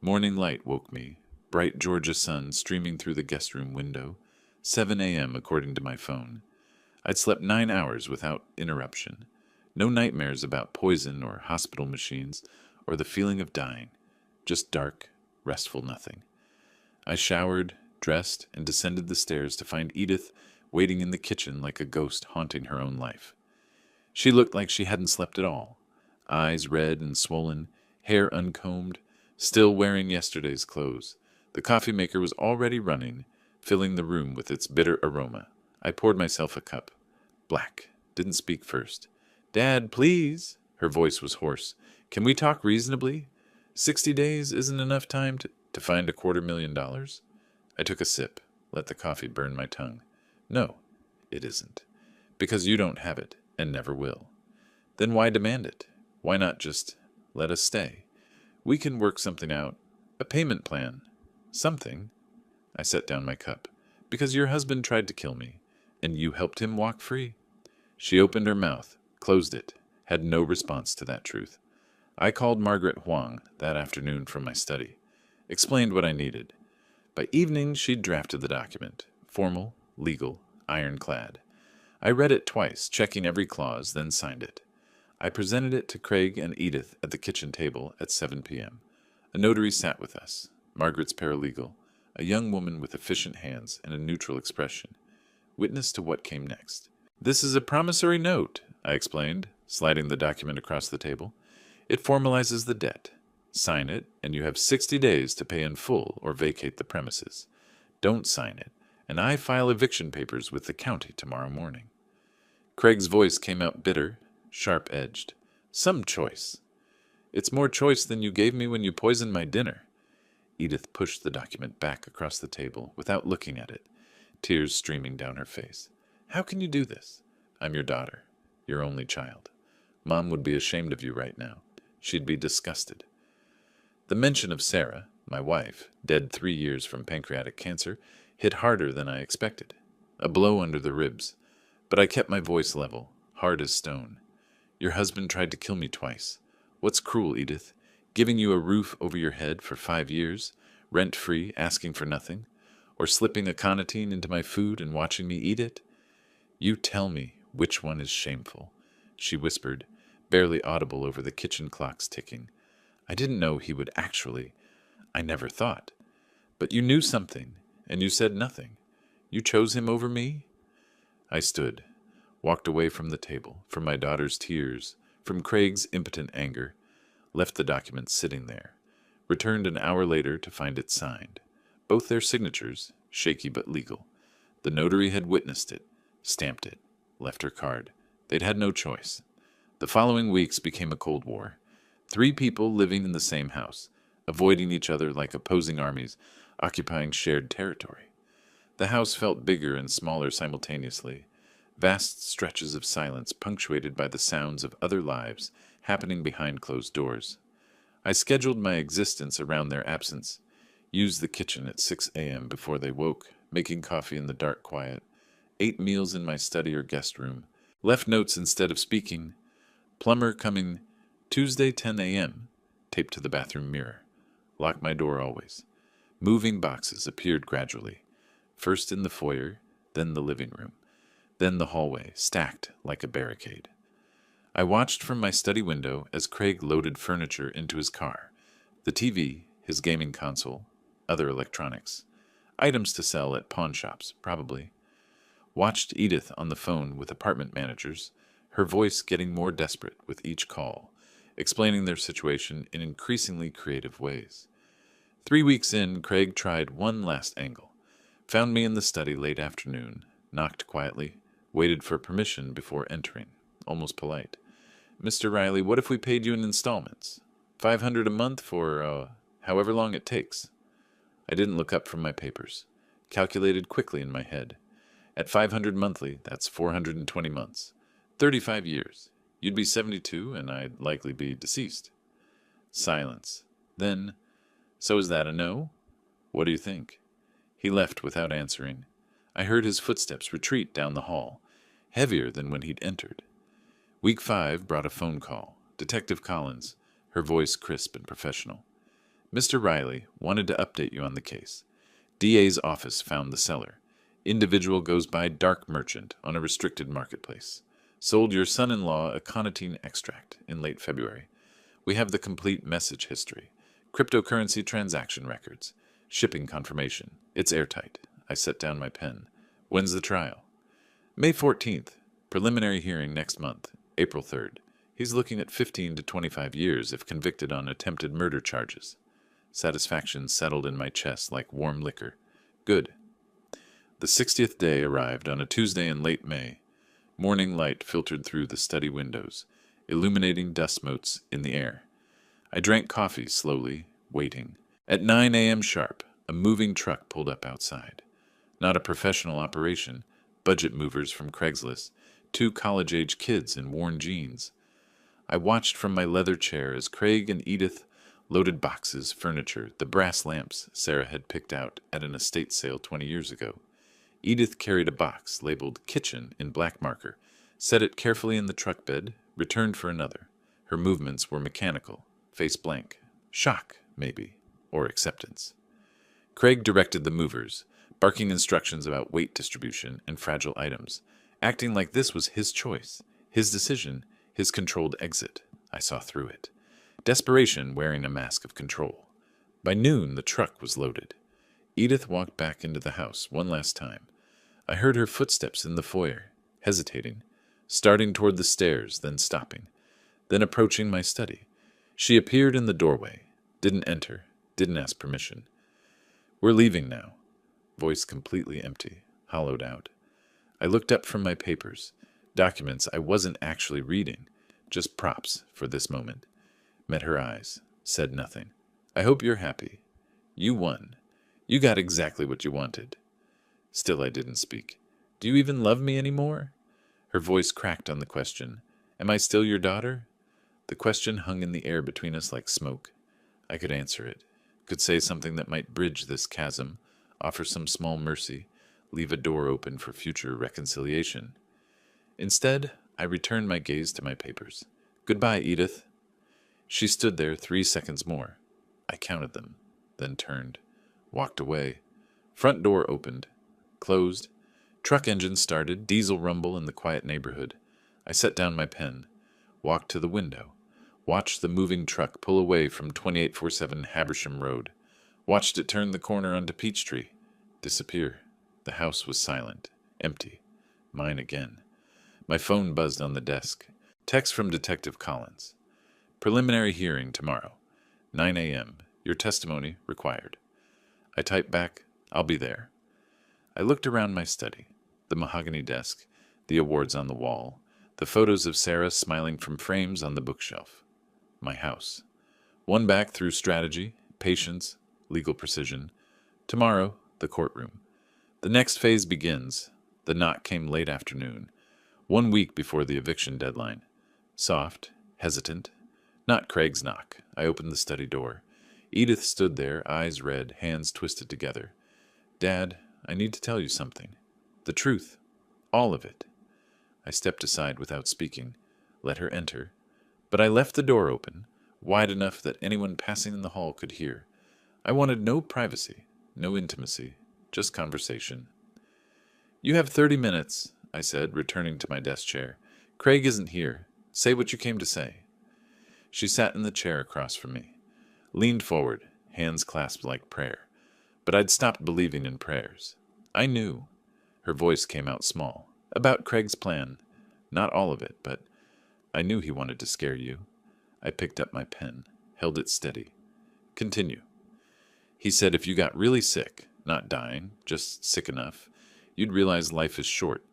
Speaker 1: Morning light woke me, bright Georgia sun streaming through the guest room window, 7 a.m. according to my phone. I'd slept 9 hours without interruption. No nightmares about poison or hospital machines or the feeling of dying. Just dark, restful nothing. I showered, dressed, and descended the stairs to find Edith waiting in the kitchen like a ghost haunting her own life. She looked like she hadn't slept at all, eyes red and swollen, hair uncombed, still wearing yesterday's clothes. The coffee maker was already running, filling the room with its bitter aroma. I poured myself a cup. Black. Didn't speak first. Dad, please. Her voice was hoarse. Can we talk reasonably? 60 days isn't enough time to find $250,000? I took a sip. Let the coffee burn my tongue. No, it isn't. Because you don't have it, and never will. Then why demand it? Why not just let us stay? We can work something out. A payment plan. Something. I set down my cup. Because your husband tried to kill me, and you helped him walk free. She opened her mouth, closed it, had no response to that truth. I called Margaret Huang that afternoon from my study, explained what I needed. By evening, she'd drafted the document, formal, legal, ironclad. I read it twice, checking every clause, then signed it. I presented it to Craig and Edith at the kitchen table at 7 p.m. A notary sat with us, Margaret's paralegal, a young woman with efficient hands and a neutral expression, witness to what came next. This is a promissory note, I explained, sliding the document across the table. It formalizes the debt. Sign it, and you have 60 days to pay in full or vacate the premises. Don't sign it, and I file eviction papers with the county tomorrow morning. Craig's voice came out bitter, sharp-edged. Some choice. It's more choice than you gave me when you poisoned my dinner. Edith pushed the document back across the table without looking at it, tears streaming down her face. How can you do this? I'm your daughter, your only child. Mom would be ashamed of you right now. She'd be disgusted. The mention of Sarah, my wife, dead 3 years from pancreatic cancer, hit harder than I expected. A blow under the ribs. But I kept my voice level, hard as stone. Your husband tried to kill me twice. What's cruel, Edith? Giving you a roof over your head for 5 years, rent-free, asking for nothing? Or slipping aconitine into my food and watching me eat it? You tell me which one is shameful, she whispered, barely audible over the kitchen clock's ticking. I didn't know he would actually. I never thought. But you knew something, and you said nothing. You chose him over me? I stood, walked away from the table, from my daughter's tears, from Craig's impotent anger, left the document sitting there, returned an hour later to find it signed. Both their signatures, shaky but legal. The notary had witnessed it, stamped it, left her card. They'd had no choice. The following weeks became a Cold War. 3 people living in the same house, avoiding each other like opposing armies, occupying shared territory. The house felt bigger and smaller simultaneously, vast stretches of silence punctuated by the sounds of other lives happening behind closed doors. I scheduled my existence around their absence, used the kitchen at 6 a.m. before they woke, making coffee in the dark quiet, ate meals in my study or guest room, left notes instead of speaking, plumber coming Tuesday 10 a.m., taped to the bathroom mirror, locked my door always. Moving boxes appeared gradually, first in the foyer, then the living room, then the hallway, stacked like a barricade. I watched from my study window as Craig loaded furniture into his car, the TV, his gaming console, other electronics, items to sell at pawn shops, probably. Watched Edith on the phone with apartment managers, her voice getting more desperate with each call, explaining their situation in increasingly creative ways. 3 weeks in, Craig tried one last angle, found me in the study late afternoon, knocked quietly, waited for permission before entering, almost polite. Mr. Riley, what if we paid you in installments? $500 a month for, however long it takes. I didn't look up from my papers. Calculated quickly in my head. At $500 monthly, that's 420 months. 35 years. You'd be 72, and I'd likely be deceased. Silence. Then, so is that a no? What do you think? He left without answering. I heard his footsteps retreat down the hall, heavier than when he'd entered. Week 5 brought a phone call. Detective Collins, her voice crisp and professional. Mr. Riley wanted to update you on the case. DA's office found the seller. Individual goes by dark merchant on a restricted marketplace. Sold your son-in-law a aconitine extract in late February. We have the complete message history. Cryptocurrency transaction records. Shipping confirmation. It's airtight. I set down my pen. When's the trial? May 14th. Preliminary hearing next month, April 3rd. He's looking at 15 to 25 years if convicted on attempted murder charges. Satisfaction settled in my chest like warm liquor. Good. The 60th day arrived on a Tuesday in late May. Morning light filtered through the study windows, illuminating dust motes in the air. I drank coffee slowly, waiting. At 9 a.m. sharp, a moving truck pulled up outside. Not a professional operation. Budget movers from Craigslist. Two college-age kids in worn jeans. I watched from my leather chair as Craig and Edith loaded boxes, furniture, the brass lamps Sarah had picked out at an estate sale 20 years ago. Edith carried a box labeled Kitchen in black marker, set it carefully in the truck bed, returned for another. Her movements were mechanical, face blank. Shock, maybe, or acceptance. Craig directed the movers, barking instructions about weight distribution and fragile items, acting like this was his choice, his decision, his controlled exit. I saw through it. Desperation wearing a mask of control. By noon, the truck was loaded. Edith walked back into the house one last time. I heard her footsteps in the foyer, hesitating, starting toward the stairs, then stopping, then approaching my study. She appeared in the doorway, didn't enter, didn't ask permission. We're leaving now. Voice completely empty, hollowed out. I looked up from my papers, documents I wasn't actually reading, just props for this moment. Met her eyes, said nothing. I hope you're happy. You won. You got exactly what you wanted. Still I didn't speak. Do you even love me anymore? Her voice cracked on the question. Am I still your daughter? The question hung in the air between us like smoke. I could answer it, could say something that might bridge this chasm, offer some small mercy, leave a door open for future reconciliation. Instead, I returned my gaze to my papers. Goodbye, Edith. She stood there 3 seconds more. I counted them, then turned, walked away. Front door opened, closed. Truck engine started, diesel rumble in the quiet neighborhood. I set down my pen, walked to the window, watched the moving truck pull away from 2847 Habersham Road, watched it turn the corner onto Peachtree, disappear. The house was silent, empty. Mine again. My phone buzzed on the desk. Text from Detective Collins. Preliminary hearing tomorrow, 9 a.m. Your testimony required. I typed back, I'll be there. I looked around my study, the mahogany desk, the awards on the wall, the photos of Sarah smiling from frames on the bookshelf. My house. One back through strategy, patience, legal precision. Tomorrow, the courtroom. The next phase begins. The knock came late afternoon, 1 week before the eviction deadline. Soft, hesitant. Not Craig's knock. I opened the study door. Edith stood there, eyes red, hands twisted together. Dad, I need to tell you something. The truth. All of it. I stepped aside without speaking, let her enter. But I left the door open, wide enough that anyone passing in the hall could hear. I wanted no privacy, no intimacy, just conversation. You have 30 minutes, I said, returning to my desk chair. Craig isn't here. Say what you came to say. She sat in the chair across from me, leaned forward, hands clasped like prayer. But I'd stopped believing in prayers. I knew. Her voice came out small. About Craig's plan. Not all of it, but I knew he wanted to scare you. I picked up my pen, held it steady. Continue. He said if you got really sick, not dying, just sick enough, you'd realize life is short,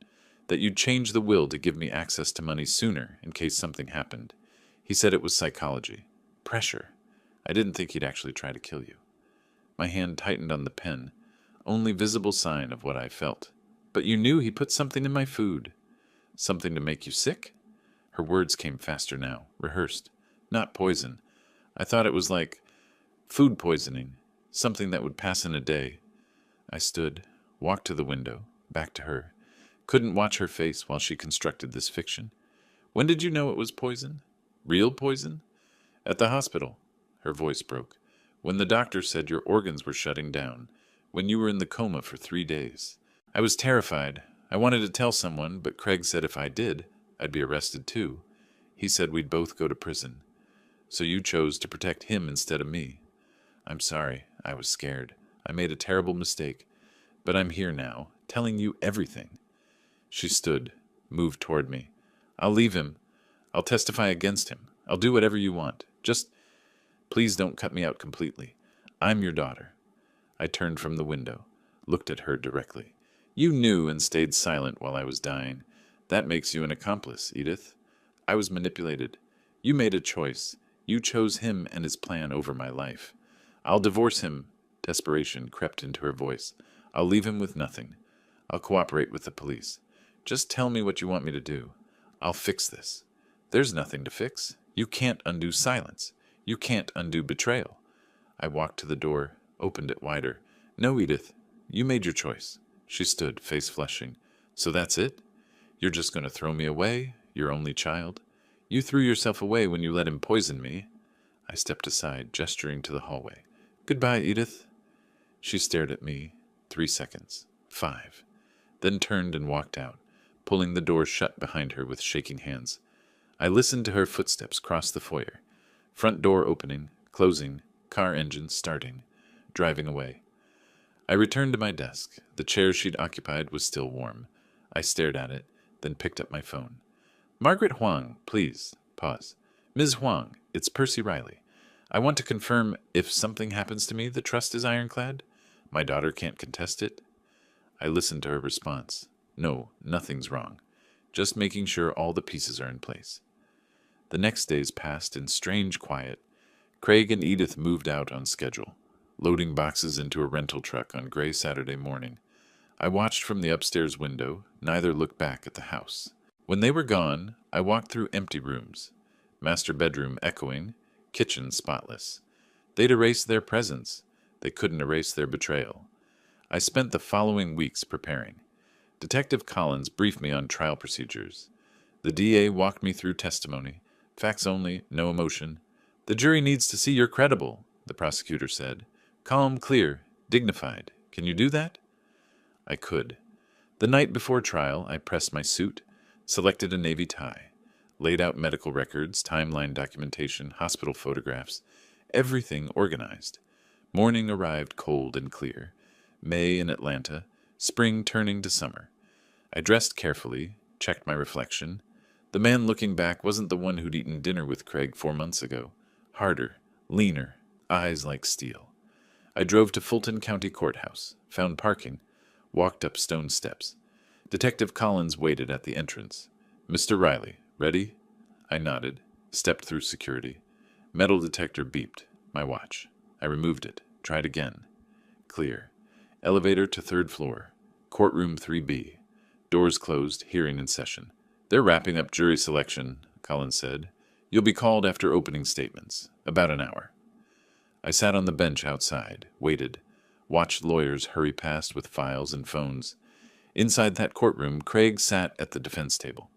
Speaker 1: that you'd change the will to give me access to money sooner in case something happened. He said it was psychology. Pressure. I didn't think he'd actually try to kill you. My hand tightened on the pen, only visible sign of what I felt. But you knew he put something in my food. Something to make you sick? Her words came faster now, rehearsed. Not poison. I thought it was like food poisoning, something that would pass in a day. I stood, walked to the window, back to her. Couldn't watch her face while she constructed this fiction. When did you know it was poison? Real poison? At the hospital. Her voice broke. When the doctor said your organs were shutting down. When you were in the coma for 3 days. I was terrified. I wanted to tell someone, but Craig said if I did, I'd be arrested too. He said we'd both go to prison. So you chose to protect him instead of me. I'm sorry. I was scared. I made a terrible mistake. But I'm here now, telling you everything. She stood, moved toward me. I'll leave him. I'll testify against him. I'll do whatever you want. Just, please don't cut me out completely. I'm your daughter. I turned from the window, looked at her directly. You knew and stayed silent while I was dying. That makes you an accomplice, Edith. I was manipulated. You made a choice. You chose him and his plan over my life. I'll divorce him. Desperation crept into her voice. I'll leave him with nothing. I'll cooperate with the police. Just tell me what you want me to do. I'll fix this. There's nothing to fix. You can't undo silence. You can't undo betrayal. I walked to the door, opened it wider. No, Edith, you made your choice. She stood, face flushing. So that's it? You're just going to throw me away, your only child? You threw yourself away when you let him poison me. I stepped aside, gesturing to the hallway. Goodbye, Edith. She stared at me. 3 seconds. 5. Then turned and walked out, pulling the door shut behind her with shaking hands. I listened to her footsteps cross the foyer. Front door opening, closing, car engine starting, driving away. I returned to my desk. The chair she'd occupied was still warm. I stared at it, then picked up my phone. Margaret Huang, please. Pause. Ms. Huang, it's Percy Riley. I want to confirm if something happens to me, the trust is ironclad? My daughter can't contest it? I listened to her response. No, nothing's wrong. Just making sure all the pieces are in place. The next days passed in strange quiet. Craig and Edith moved out on schedule, loading boxes into a rental truck on gray Saturday morning. I watched from the upstairs window, neither looked back at the house. When they were gone, I walked through empty rooms, master bedroom echoing, kitchen spotless. They'd erased their presence. They couldn't erase their betrayal. I spent the following weeks preparing. Detective Collins briefed me on trial procedures. The DA walked me through testimony. Facts only, no emotion. The jury needs to see you're credible, the prosecutor said. Calm, clear, dignified. Can you do that? I could. The night before trial, I pressed my suit, selected a navy tie, laid out medical records, timeline documentation, hospital photographs, everything organized. Morning arrived cold and clear. May in Atlanta, spring turning to summer. I dressed carefully, checked my reflection. The man looking back wasn't the one who'd eaten dinner with Craig 4 months ago. Harder, leaner, eyes like steel. I drove to Fulton County Courthouse, found parking, walked up stone steps. Detective Collins waited at the entrance. Mr. Riley, ready? I nodded, stepped through security. Metal detector beeped. My watch. I removed it, tried again. Clear. Elevator to 3rd floor. Courtroom 3B. Doors closed, hearing in session. They're wrapping up jury selection, Collins said. You'll be called after opening statements. About an hour. I sat on the bench outside, waited, watched lawyers hurry past with files and phones. Inside that courtroom, Craig sat at the defense table.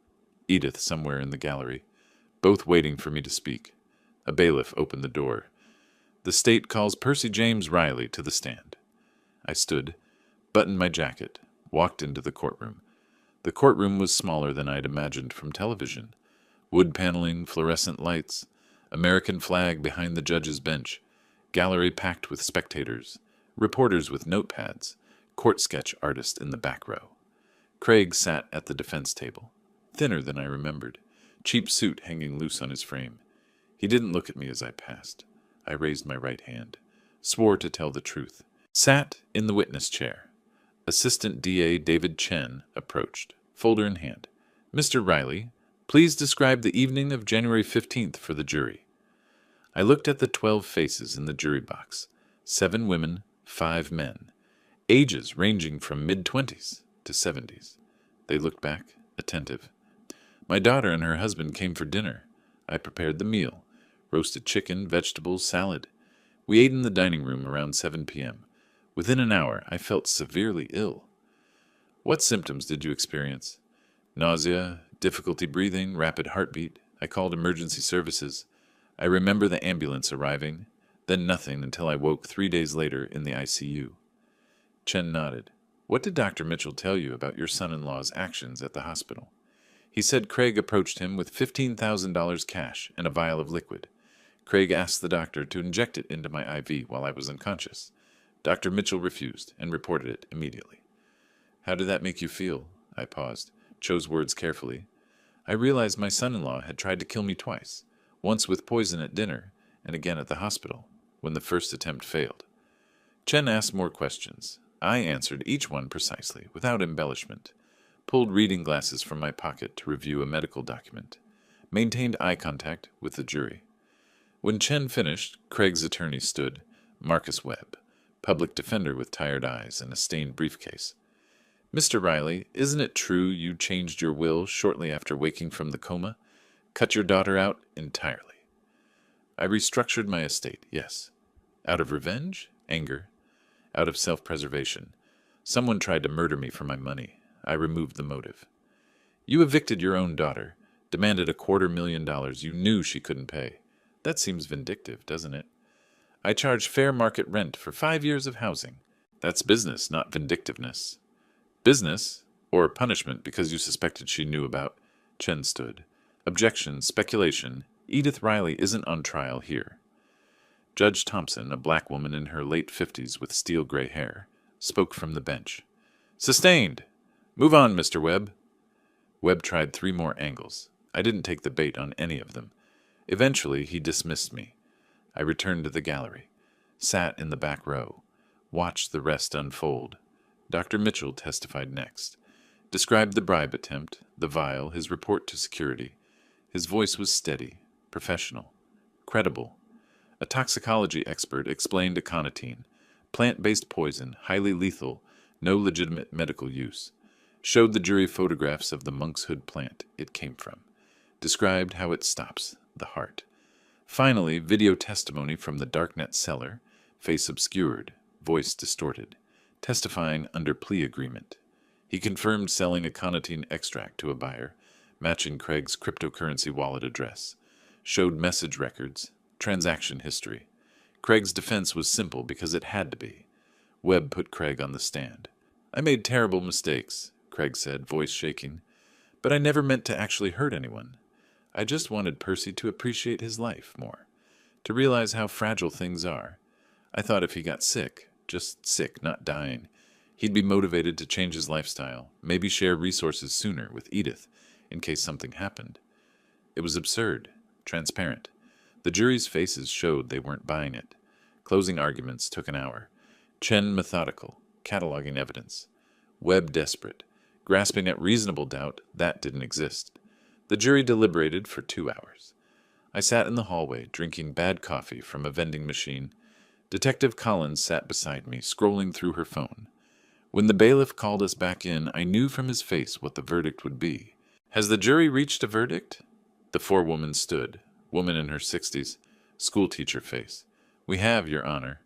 Speaker 1: Edith somewhere in the gallery, both waiting for me to speak. A bailiff opened the door. The state calls Percy James Riley to the stand. I stood, buttoned my jacket, walked into the courtroom. The courtroom was smaller than I'd imagined from television. Wood paneling, fluorescent lights, American flag behind the judge's bench, gallery packed with spectators, reporters with notepads, court sketch artist in the back row. Craig sat at the defense table, thinner than I remembered, cheap suit hanging loose on his frame. He didn't look at me as I passed. I raised my right hand, swore to tell the truth. Sat in the witness chair. Assistant DA David Chen approached, folder in hand. Mr. Riley, please describe the evening of January 15th for the jury. I looked at the 12 faces in the jury box. 7 women, 5 men. Ages ranging from mid-20s to 70s. They looked back, attentive. My daughter and her husband came for dinner. I prepared the meal. Roasted chicken, vegetables, salad. We ate in the dining room around 7 p.m. Within an hour, I felt severely ill. What symptoms did you experience? Nausea, difficulty breathing, rapid heartbeat. I called emergency services. I remember the ambulance arriving, then nothing until I woke 3 days later in the ICU. Chen nodded. What did Dr. Mitchell tell you about your son-in-law's actions at the hospital? He said Craig approached him with $15,000 cash and a vial of liquid. Craig asked the doctor to inject it into my IV while I was unconscious. Dr. Mitchell refused and reported it immediately. How did that make you feel? I paused, chose words carefully. I realized my son-in-law had tried to kill me twice, once with poison at dinner and again at the hospital, when the first attempt failed. Chen asked more questions. I answered each one precisely, without embellishment, pulled reading glasses from my pocket to review a medical document, maintained eye contact with the jury. When Chen finished, Craig's attorney stood, Marcus Webb, Public defender with tired eyes and a stained briefcase. Mr. Riley, isn't it true you changed your will shortly after waking from the coma? Cut your daughter out entirely. I restructured my estate, yes. Out of revenge? Anger? Out of self-preservation. Someone tried to murder me for my money. I removed the motive. You evicted your own daughter, demanded $250,000 you knew she couldn't pay. That seems vindictive, doesn't it? I charged fair market rent for 5 years of housing. That's business, not vindictiveness. Business? Or punishment because you suspected she knew about? Chen stood. Objection, speculation. Edith Riley isn't on trial here. Judge Thompson, a black woman in her late 50s with steel-gray hair, spoke from the bench. Sustained. Move on, Mr. Webb. Webb tried 3 more angles. I didn't take the bait on any of them. Eventually, he dismissed me. I returned to the gallery, sat in the back row, watched the rest unfold. Dr. Mitchell testified next, described the bribe attempt, the vial, his report to security. His voice was steady, professional, credible. A toxicology expert explained aconitine, plant-based poison, highly lethal, no legitimate medical use. Showed the jury photographs of the monk's hood plant it came from. Described how it stops the heart. Finally, video testimony from the darknet seller, face obscured, voice distorted, testifying under plea agreement. He confirmed selling aconitine extract to a buyer, matching Craig's cryptocurrency wallet address. Showed message records, transaction history. Craig's defense was simple because it had to be. Webb put Craig on the stand. I made terrible mistakes, Craig said, voice shaking, but I never meant to actually hurt anyone. I just wanted Percy to appreciate his life more, to realize how fragile things are. I thought if he got sick, just sick, not dying, he'd be motivated to change his lifestyle, maybe share resources sooner with Edith, in case something happened. It was absurd, transparent. The jury's faces showed they weren't buying it. Closing arguments took an hour. Chen methodical, cataloging evidence. Webb desperate, grasping at reasonable doubt that didn't exist. The jury deliberated for 2 hours. I sat in the hallway, drinking bad coffee from a vending machine. Detective Collins sat beside me, scrolling through her phone. When the bailiff called us back in, I knew from his face what the verdict would be. Has the jury reached a verdict? The forewoman stood, woman in her 60s, schoolteacher face. We have, Your Honor.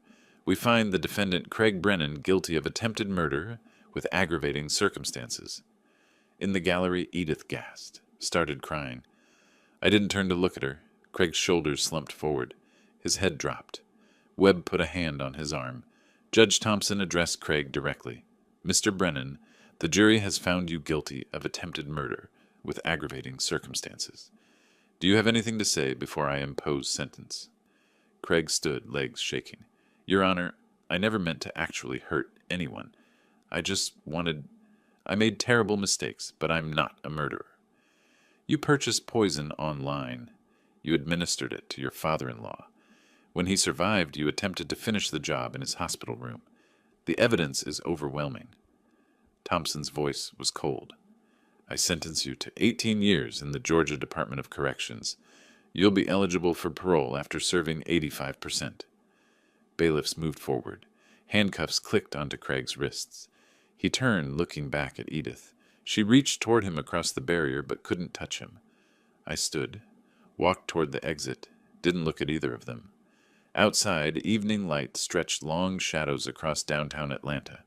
Speaker 1: We find the defendant Craig Brennan guilty of attempted murder with aggravating circumstances. In the gallery, Edith gasped, started crying. I didn't turn to look at her. Craig's shoulders slumped forward. His head dropped. Webb put a hand on his arm. Judge Thompson addressed Craig directly. Mr. Brennan, the jury has found you guilty of attempted murder with aggravating circumstances. Do you have anything to say before I impose sentence? Craig stood, legs shaking. Your Honor, I never meant to actually hurt anyone. I made terrible mistakes, but I'm not a murderer. You purchased poison online. You administered it to your father-in-law. When he survived, you attempted to finish the job in his hospital room. The evidence is overwhelming. Thompson's voice was cold. I sentence you to 18 years in the Georgia Department of Corrections. You'll be eligible for parole after serving 85%. Bailiffs moved forward. Handcuffs clicked onto Craig's wrists. He turned, looking back at Edith. She reached toward him across the barrier, but couldn't touch him. I stood, walked toward the exit, didn't look at either of them. Outside, evening light stretched long shadows across downtown Atlanta.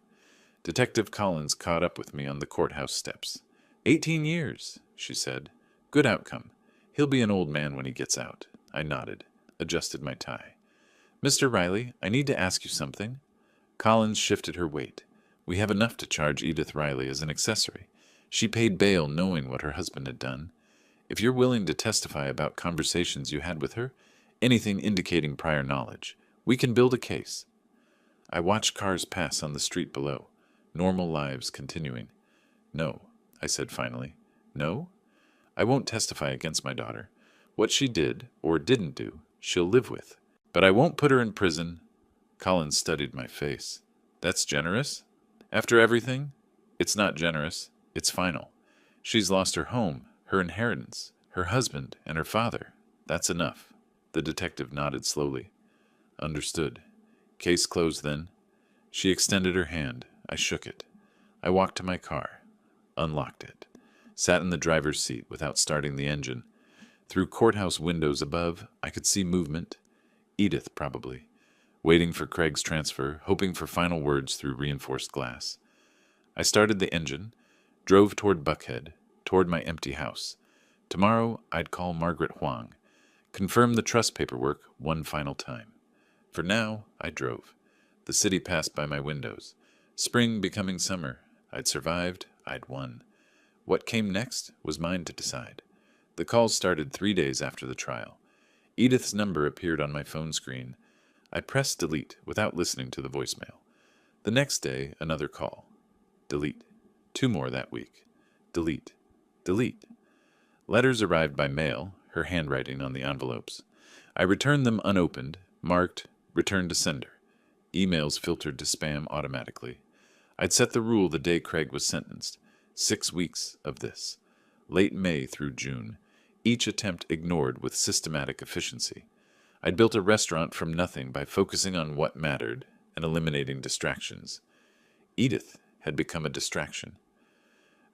Speaker 1: Detective Collins caught up with me on the courthouse steps. 18 years, she said. Good outcome. He'll be an old man when he gets out. I nodded, adjusted my tie. Mr. Riley, I need to ask you something. Collins shifted her weight. We have enough to charge Edith Riley as an accessory. She paid bail knowing what her husband had done. If you're willing to testify about conversations you had with her, anything indicating prior knowledge, we can build a case. I watched cars pass on the street below, normal lives continuing. No, I said finally. No? I won't testify against my daughter. What she did, or didn't do, she'll live with. But I won't put her in prison. Collins studied my face. That's generous? After everything? It's not generous. It's final. She's lost her home, her inheritance, her husband, and her father. That's enough. The detective nodded slowly. Understood. Case closed then? She extended her hand. I shook it. I walked to my car, unlocked it, sat in the driver's seat without starting the engine. Through courthouse windows above, I could see movement. Edith, probably. Waiting for Craig's transfer, hoping for final words through reinforced glass. I started the engine, drove toward Buckhead, toward my empty house. Tomorrow, I'd call Margaret Huang, confirm the trust paperwork one final time. For now, I drove. The city passed by my windows. Spring becoming summer. I'd survived. I'd won. What came next was mine to decide. The calls started 3 days after the trial. Edith's number appeared on my phone screen. I pressed delete without listening to the voicemail. The next day, another call. Delete. 2 more that week. Delete. Delete. Letters arrived by mail, her handwriting on the envelopes. I returned them unopened, marked, return to sender. Emails filtered to spam automatically. I'd set the rule the day Craig was sentenced. 6 weeks of this. Late May through June. Each attempt ignored with systematic efficiency. I'd built a restaurant from nothing by focusing on what mattered and eliminating distractions. Edith had become a distraction.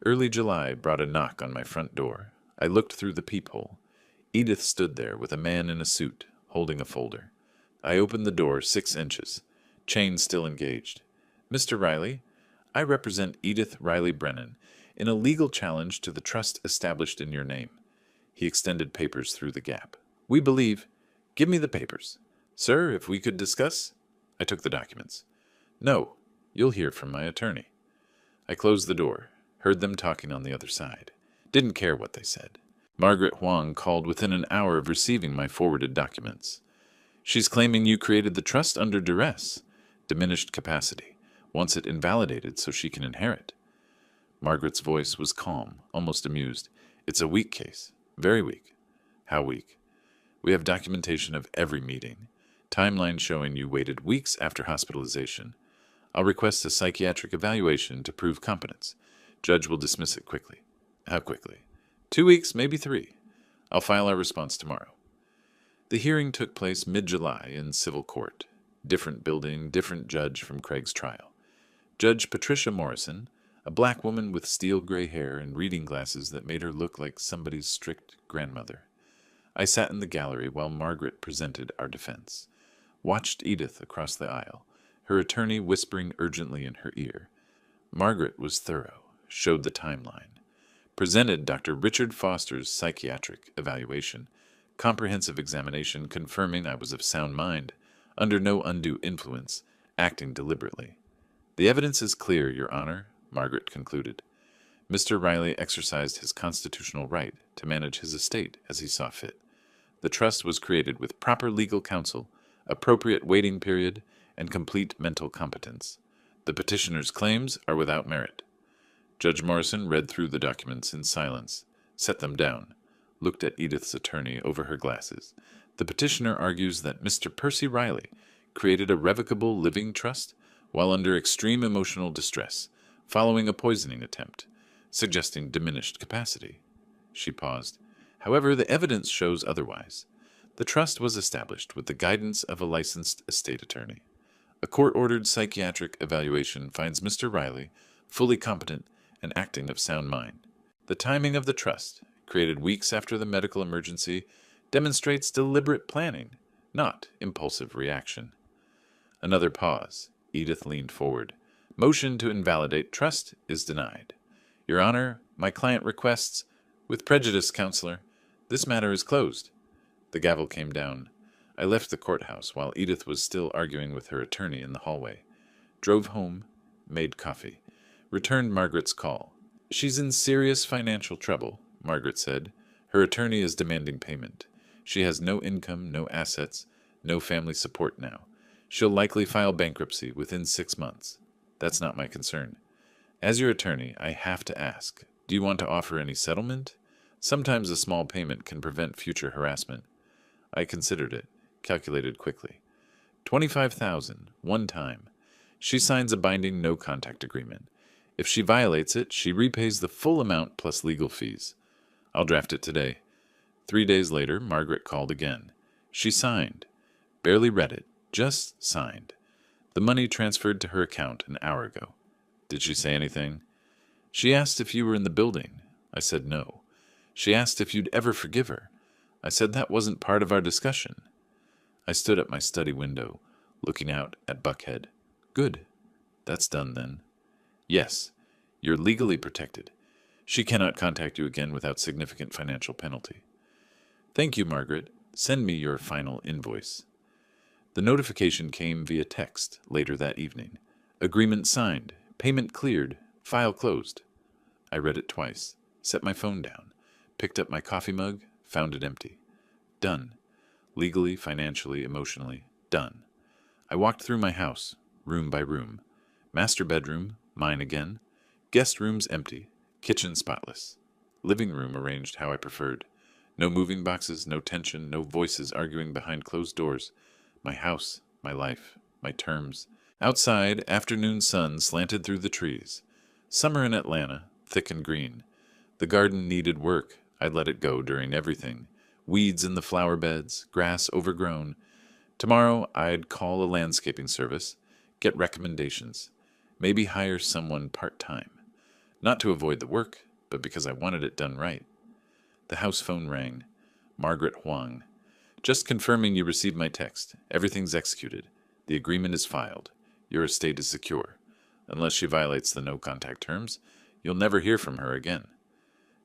Speaker 1: Early July brought a knock on my front door. I looked through the peephole. Edith stood there with a man in a suit, holding a folder. I opened the door 6 inches, chain still engaged. Mr. Riley, I represent Edith Riley Brennan in a legal challenge to the trust established in your name. He extended papers through the gap. We believe. Give me the papers. Sir, if we could discuss. I took the documents. No, you'll hear from my attorney. I closed the door, heard them talking on the other side. Didn't care what they said. Margaret Huang called within an hour of receiving my forwarded documents. She's claiming you created the trust under duress, diminished capacity, wants it invalidated so she can inherit. Margaret's voice was calm, almost amused. It's a weak case. Very weak. How weak? We have documentation of every meeting. Timeline showing you waited weeks after hospitalization. I'll request a psychiatric evaluation to prove competence. Judge will dismiss it quickly. How quickly? 2 weeks, maybe 3. I'll file our response tomorrow. The hearing took place mid-July in civil court. Different building, different judge from Craig's trial. Judge Patricia Morrison, a black woman with steel gray hair and reading glasses that made her look like somebody's strict grandmother. I sat in the gallery while Margaret presented our defense. Watched Edith across the aisle, her attorney whispering urgently in her ear. Margaret was thorough, showed the timeline. Presented Dr. Richard Foster's psychiatric evaluation, comprehensive examination confirming I was of sound mind, under no undue influence, acting deliberately. The evidence is clear, Your Honor, Margaret concluded. Mr. Riley exercised his constitutional right to manage his estate as he saw fit. The trust was created with proper legal counsel, appropriate waiting period, and complete mental competence. The petitioner's claims are without merit. Judge Morrison read through the documents in silence, set them down, looked at Edith's attorney over her glasses. The petitioner argues that Mr. Percy Riley created a revocable living trust while under extreme emotional distress, following a poisoning attempt, suggesting diminished capacity. She paused. However, the evidence shows otherwise. The trust was established with the guidance of a licensed estate attorney. A court-ordered psychiatric evaluation finds Mr. Riley fully competent and acting of sound mind. The timing of the trust, created weeks after the medical emergency, demonstrates deliberate planning, not impulsive reaction. Another pause. Edith leaned forward. Motion to invalidate trust is denied. Your Honor, my client requests, with prejudice, Counselor, this matter is closed. The gavel came down. I left the courthouse while Edith was still arguing with her attorney in the hallway. Drove home, made coffee. Returned Margaret's call. She's in serious financial trouble, Margaret said. Her attorney is demanding payment. She has no income, no assets, no family support now. She'll likely file bankruptcy within 6 months. That's not my concern. As your attorney, I have to ask, do you want to offer any settlement? Sometimes a small payment can prevent future harassment. I considered it, calculated quickly. $25,000, one time. She signs a binding no-contact agreement. If she violates it, she repays the full amount plus legal fees. I'll draft it today. 3 days later, Margaret called again. She signed. Barely read it, just signed. The money transferred to her account an hour ago. Did she say anything? She asked if you were in the building. I said no. She asked if you'd ever forgive her. I said that wasn't part of our discussion. I stood at my study window, looking out at Buckhead. Good. That's done then. Yes, you're legally protected. She cannot contact you again without significant financial penalty. Thank you, Margaret. Send me your final invoice. The notification came via text later that evening. Agreement signed. Payment cleared. File closed. I read it twice, set my phone down, picked up my coffee mug, found it empty. Done. Legally, financially, emotionally, done. I walked through my house, room by room. Master bedroom, mine again. Guest rooms empty. Kitchen spotless. Living room arranged how I preferred. No moving boxes, no tension, no voices arguing behind closed doors. My house, my life, my terms. Outside, afternoon sun slanted through the trees. Summer in Atlanta, thick and green. The garden needed work. I'd let it go during everything. Weeds in the flower beds, grass overgrown. Tomorrow I'd call a landscaping service, get recommendations, maybe hire someone part-time. Not to avoid the work, but because I wanted it done right. The house phone rang. Margaret Huang. Just confirming you received my text. Everything's executed. The agreement is filed. Your estate is secure. Unless she violates the no-contact terms, you'll never hear from her again.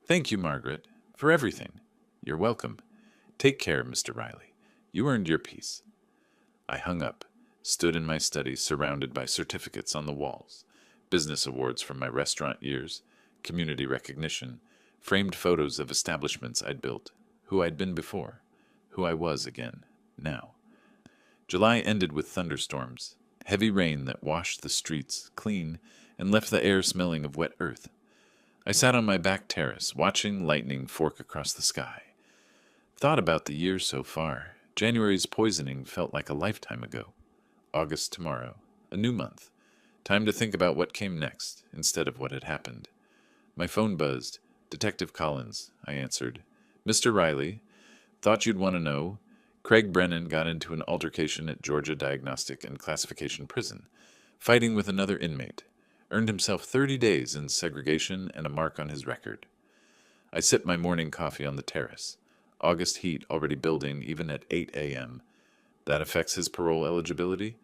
Speaker 1: Thank you, Margaret, for everything. You're welcome. Take care, Mr. Riley. You earned your peace. I hung up, stood in my study surrounded by certificates on the walls, business awards from my restaurant years, community recognition, framed photos of establishments I'd built, who I'd been before, who I was again, now. July ended with thunderstorms, heavy rain that washed the streets clean and left the air smelling of wet earth. I sat on my back terrace, watching lightning fork across the sky. Thought about the year so far. January's poisoning felt like a lifetime ago. August tomorrow, a new month. Time to think about what came next, instead of what had happened. My phone buzzed. Detective Collins, I answered. Mr. Riley, thought you'd want to know. Craig Brennan got into an altercation at Georgia Diagnostic and Classification Prison, fighting with another inmate. Earned himself 30 days in segregation and a mark on his record. I sipped my morning coffee on the terrace. August heat already building even at 8 a.m. That affects his parole eligibility?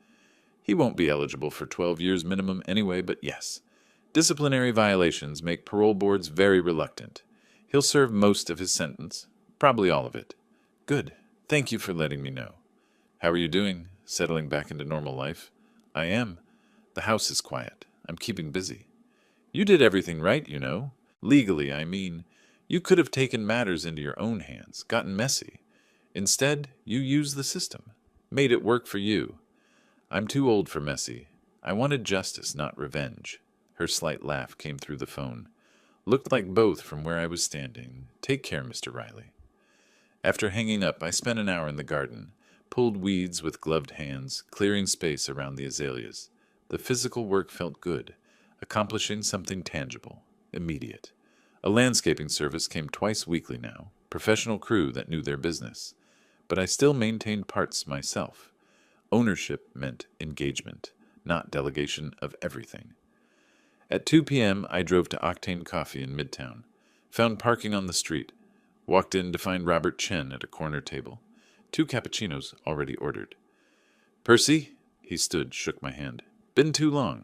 Speaker 1: He won't be eligible for 12 years minimum anyway, but yes. Disciplinary violations make parole boards very reluctant. He'll serve most of his sentence, probably all of it. Good. Thank you for letting me know. How are you doing? Settling back into normal life? I am. The house is quiet. I'm keeping busy. You did everything right, you know. Legally, I mean. You could have taken matters into your own hands, gotten messy. Instead, you used the system. Made it work for you. I'm too old for messy. I wanted justice, not revenge. Her slight laugh came through the phone. Looked like both from where I was standing. Take care, Mr. Riley. After hanging up, I spent an hour in the garden, pulled weeds with gloved hands, clearing space around the azaleas. The physical work felt good, accomplishing something tangible, immediate. A landscaping service came twice weekly now, professional crew that knew their business. But I still maintained parts myself. Ownership meant engagement, not delegation of everything. At 2 p.m., I drove to Octane Coffee in Midtown, found parking on the street, walked in to find Robert Chen at a corner table, 2 cappuccinos already ordered. Percy, he stood, shook my hand. Been too long.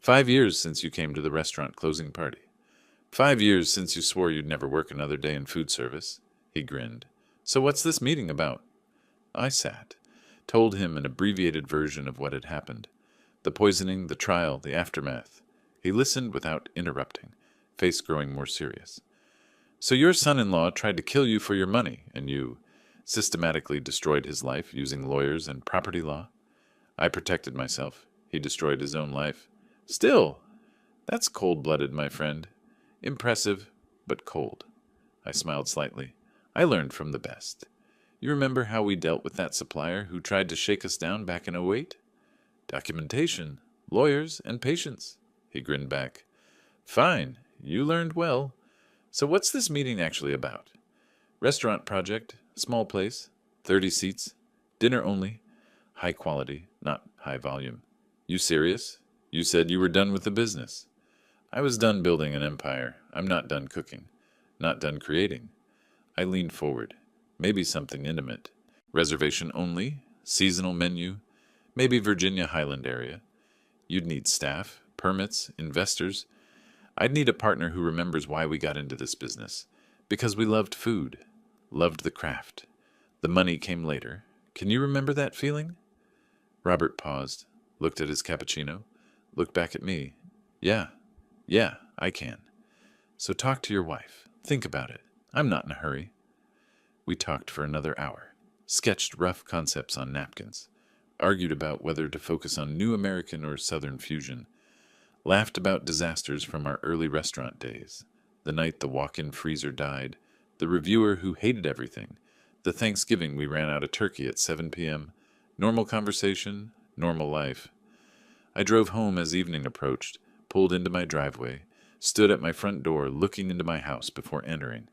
Speaker 1: 5 years since you came to the restaurant closing party. 5 years since you swore you'd never work another day in food service. He grinned. So what's this meeting about? I sat, told him an abbreviated version of what had happened. The poisoning, the trial, the aftermath. He listened without interrupting, face growing more serious. So your son-in-law tried to kill you for your money, and you systematically destroyed his life using lawyers and property law? I protected myself. He destroyed his own life. Still, that's cold-blooded, my friend. Impressive, but cold. I smiled slightly. I learned from the best. You remember how we dealt with that supplier who tried to shake us down back in '08? Documentation, lawyers, and patience. He grinned back. Fine, you learned well. So what's this meeting actually about? Restaurant project, small place, 30 seats, dinner only, high quality, not high volume. You serious? You said you were done with the business. I was done building an empire. I'm not done cooking. Not done creating. I leaned forward. Maybe something intimate. Reservation only? Seasonal menu? Maybe Virginia Highland area. You'd need staff, permits, investors. I'd need a partner who remembers why we got into this business. Because we loved food. Loved the craft. The money came later. Can you remember that feeling? Robert paused, looked at his cappuccino, looked back at me. Yeah, I can. So talk to your wife. Think about it. I'm not in a hurry. We talked for another hour, sketched rough concepts on napkins, argued about whether to focus on New American or Southern fusion, laughed about disasters from our early restaurant days, the night the walk-in freezer died, the reviewer who hated everything, the Thanksgiving we ran out of turkey at 7 p.m., normal conversation, normal life. I drove home as evening approached, pulled into my driveway, stood at my front door looking into my house before entering.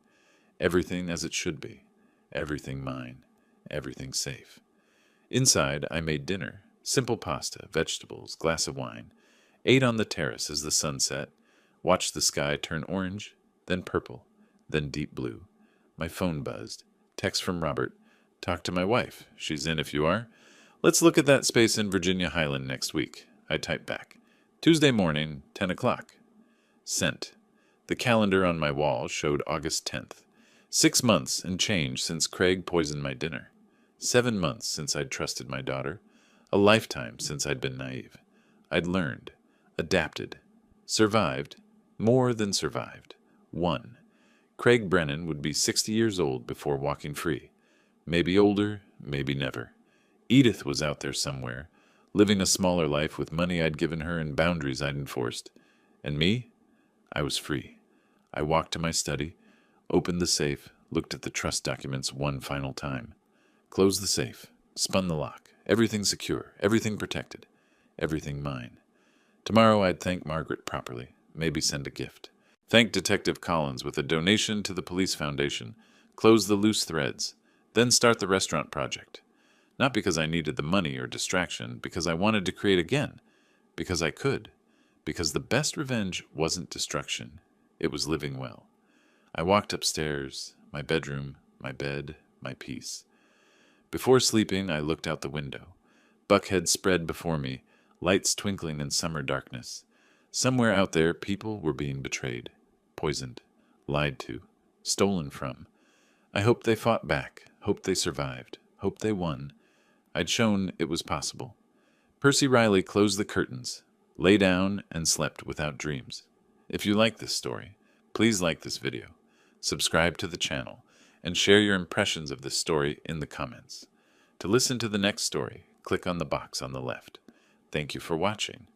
Speaker 1: Everything as it should be. Everything mine. Everything safe. Inside, I made dinner. Simple pasta, vegetables, glass of wine. Ate on the terrace as the sun set. Watched the sky turn orange, then purple, then deep blue. My phone buzzed. Text from Robert. Talk to my wife. She's in if you are. Let's look at that space in Virginia Highland next week. I typed back. Tuesday morning, 10 o'clock. Sent. The calendar on my wall showed August 10th. 6 months and change since Craig poisoned my dinner. 7 months since I'd trusted my daughter. A lifetime since I'd been naive. I'd learned, adapted, survived, more than survived. Won. Craig Brennan would be 60 years old before walking free. Maybe older, maybe never. Edith was out there somewhere, living a smaller life with money I'd given her and boundaries I'd enforced. And me? I was free. I walked to my study, opened the safe, looked at the trust documents one final time. Closed the safe, spun the lock. Everything secure, everything protected, everything mine. Tomorrow I'd thank Margaret properly, maybe send a gift. Thank Detective Collins with a donation to the Police Foundation, close the loose threads, then start the restaurant project. Not because I needed the money or distraction, because I wanted to create again, because I could, because the best revenge wasn't destruction, it was living well. I walked upstairs, my bedroom, my bed, my peace. Before sleeping, I looked out the window. Buckhead spread before me, lights twinkling in summer darkness. Somewhere out there, people were being betrayed, poisoned, lied to, stolen from. I hoped they fought back, hoped they survived, hoped they won. I'd shown it was possible. Percy Riley closed the curtains, lay down, and slept without dreams. If you like this story, please like this video, subscribe to the channel, and share your impressions of this story in the comments. To listen to the next story, click on the box on the left. Thank you for watching.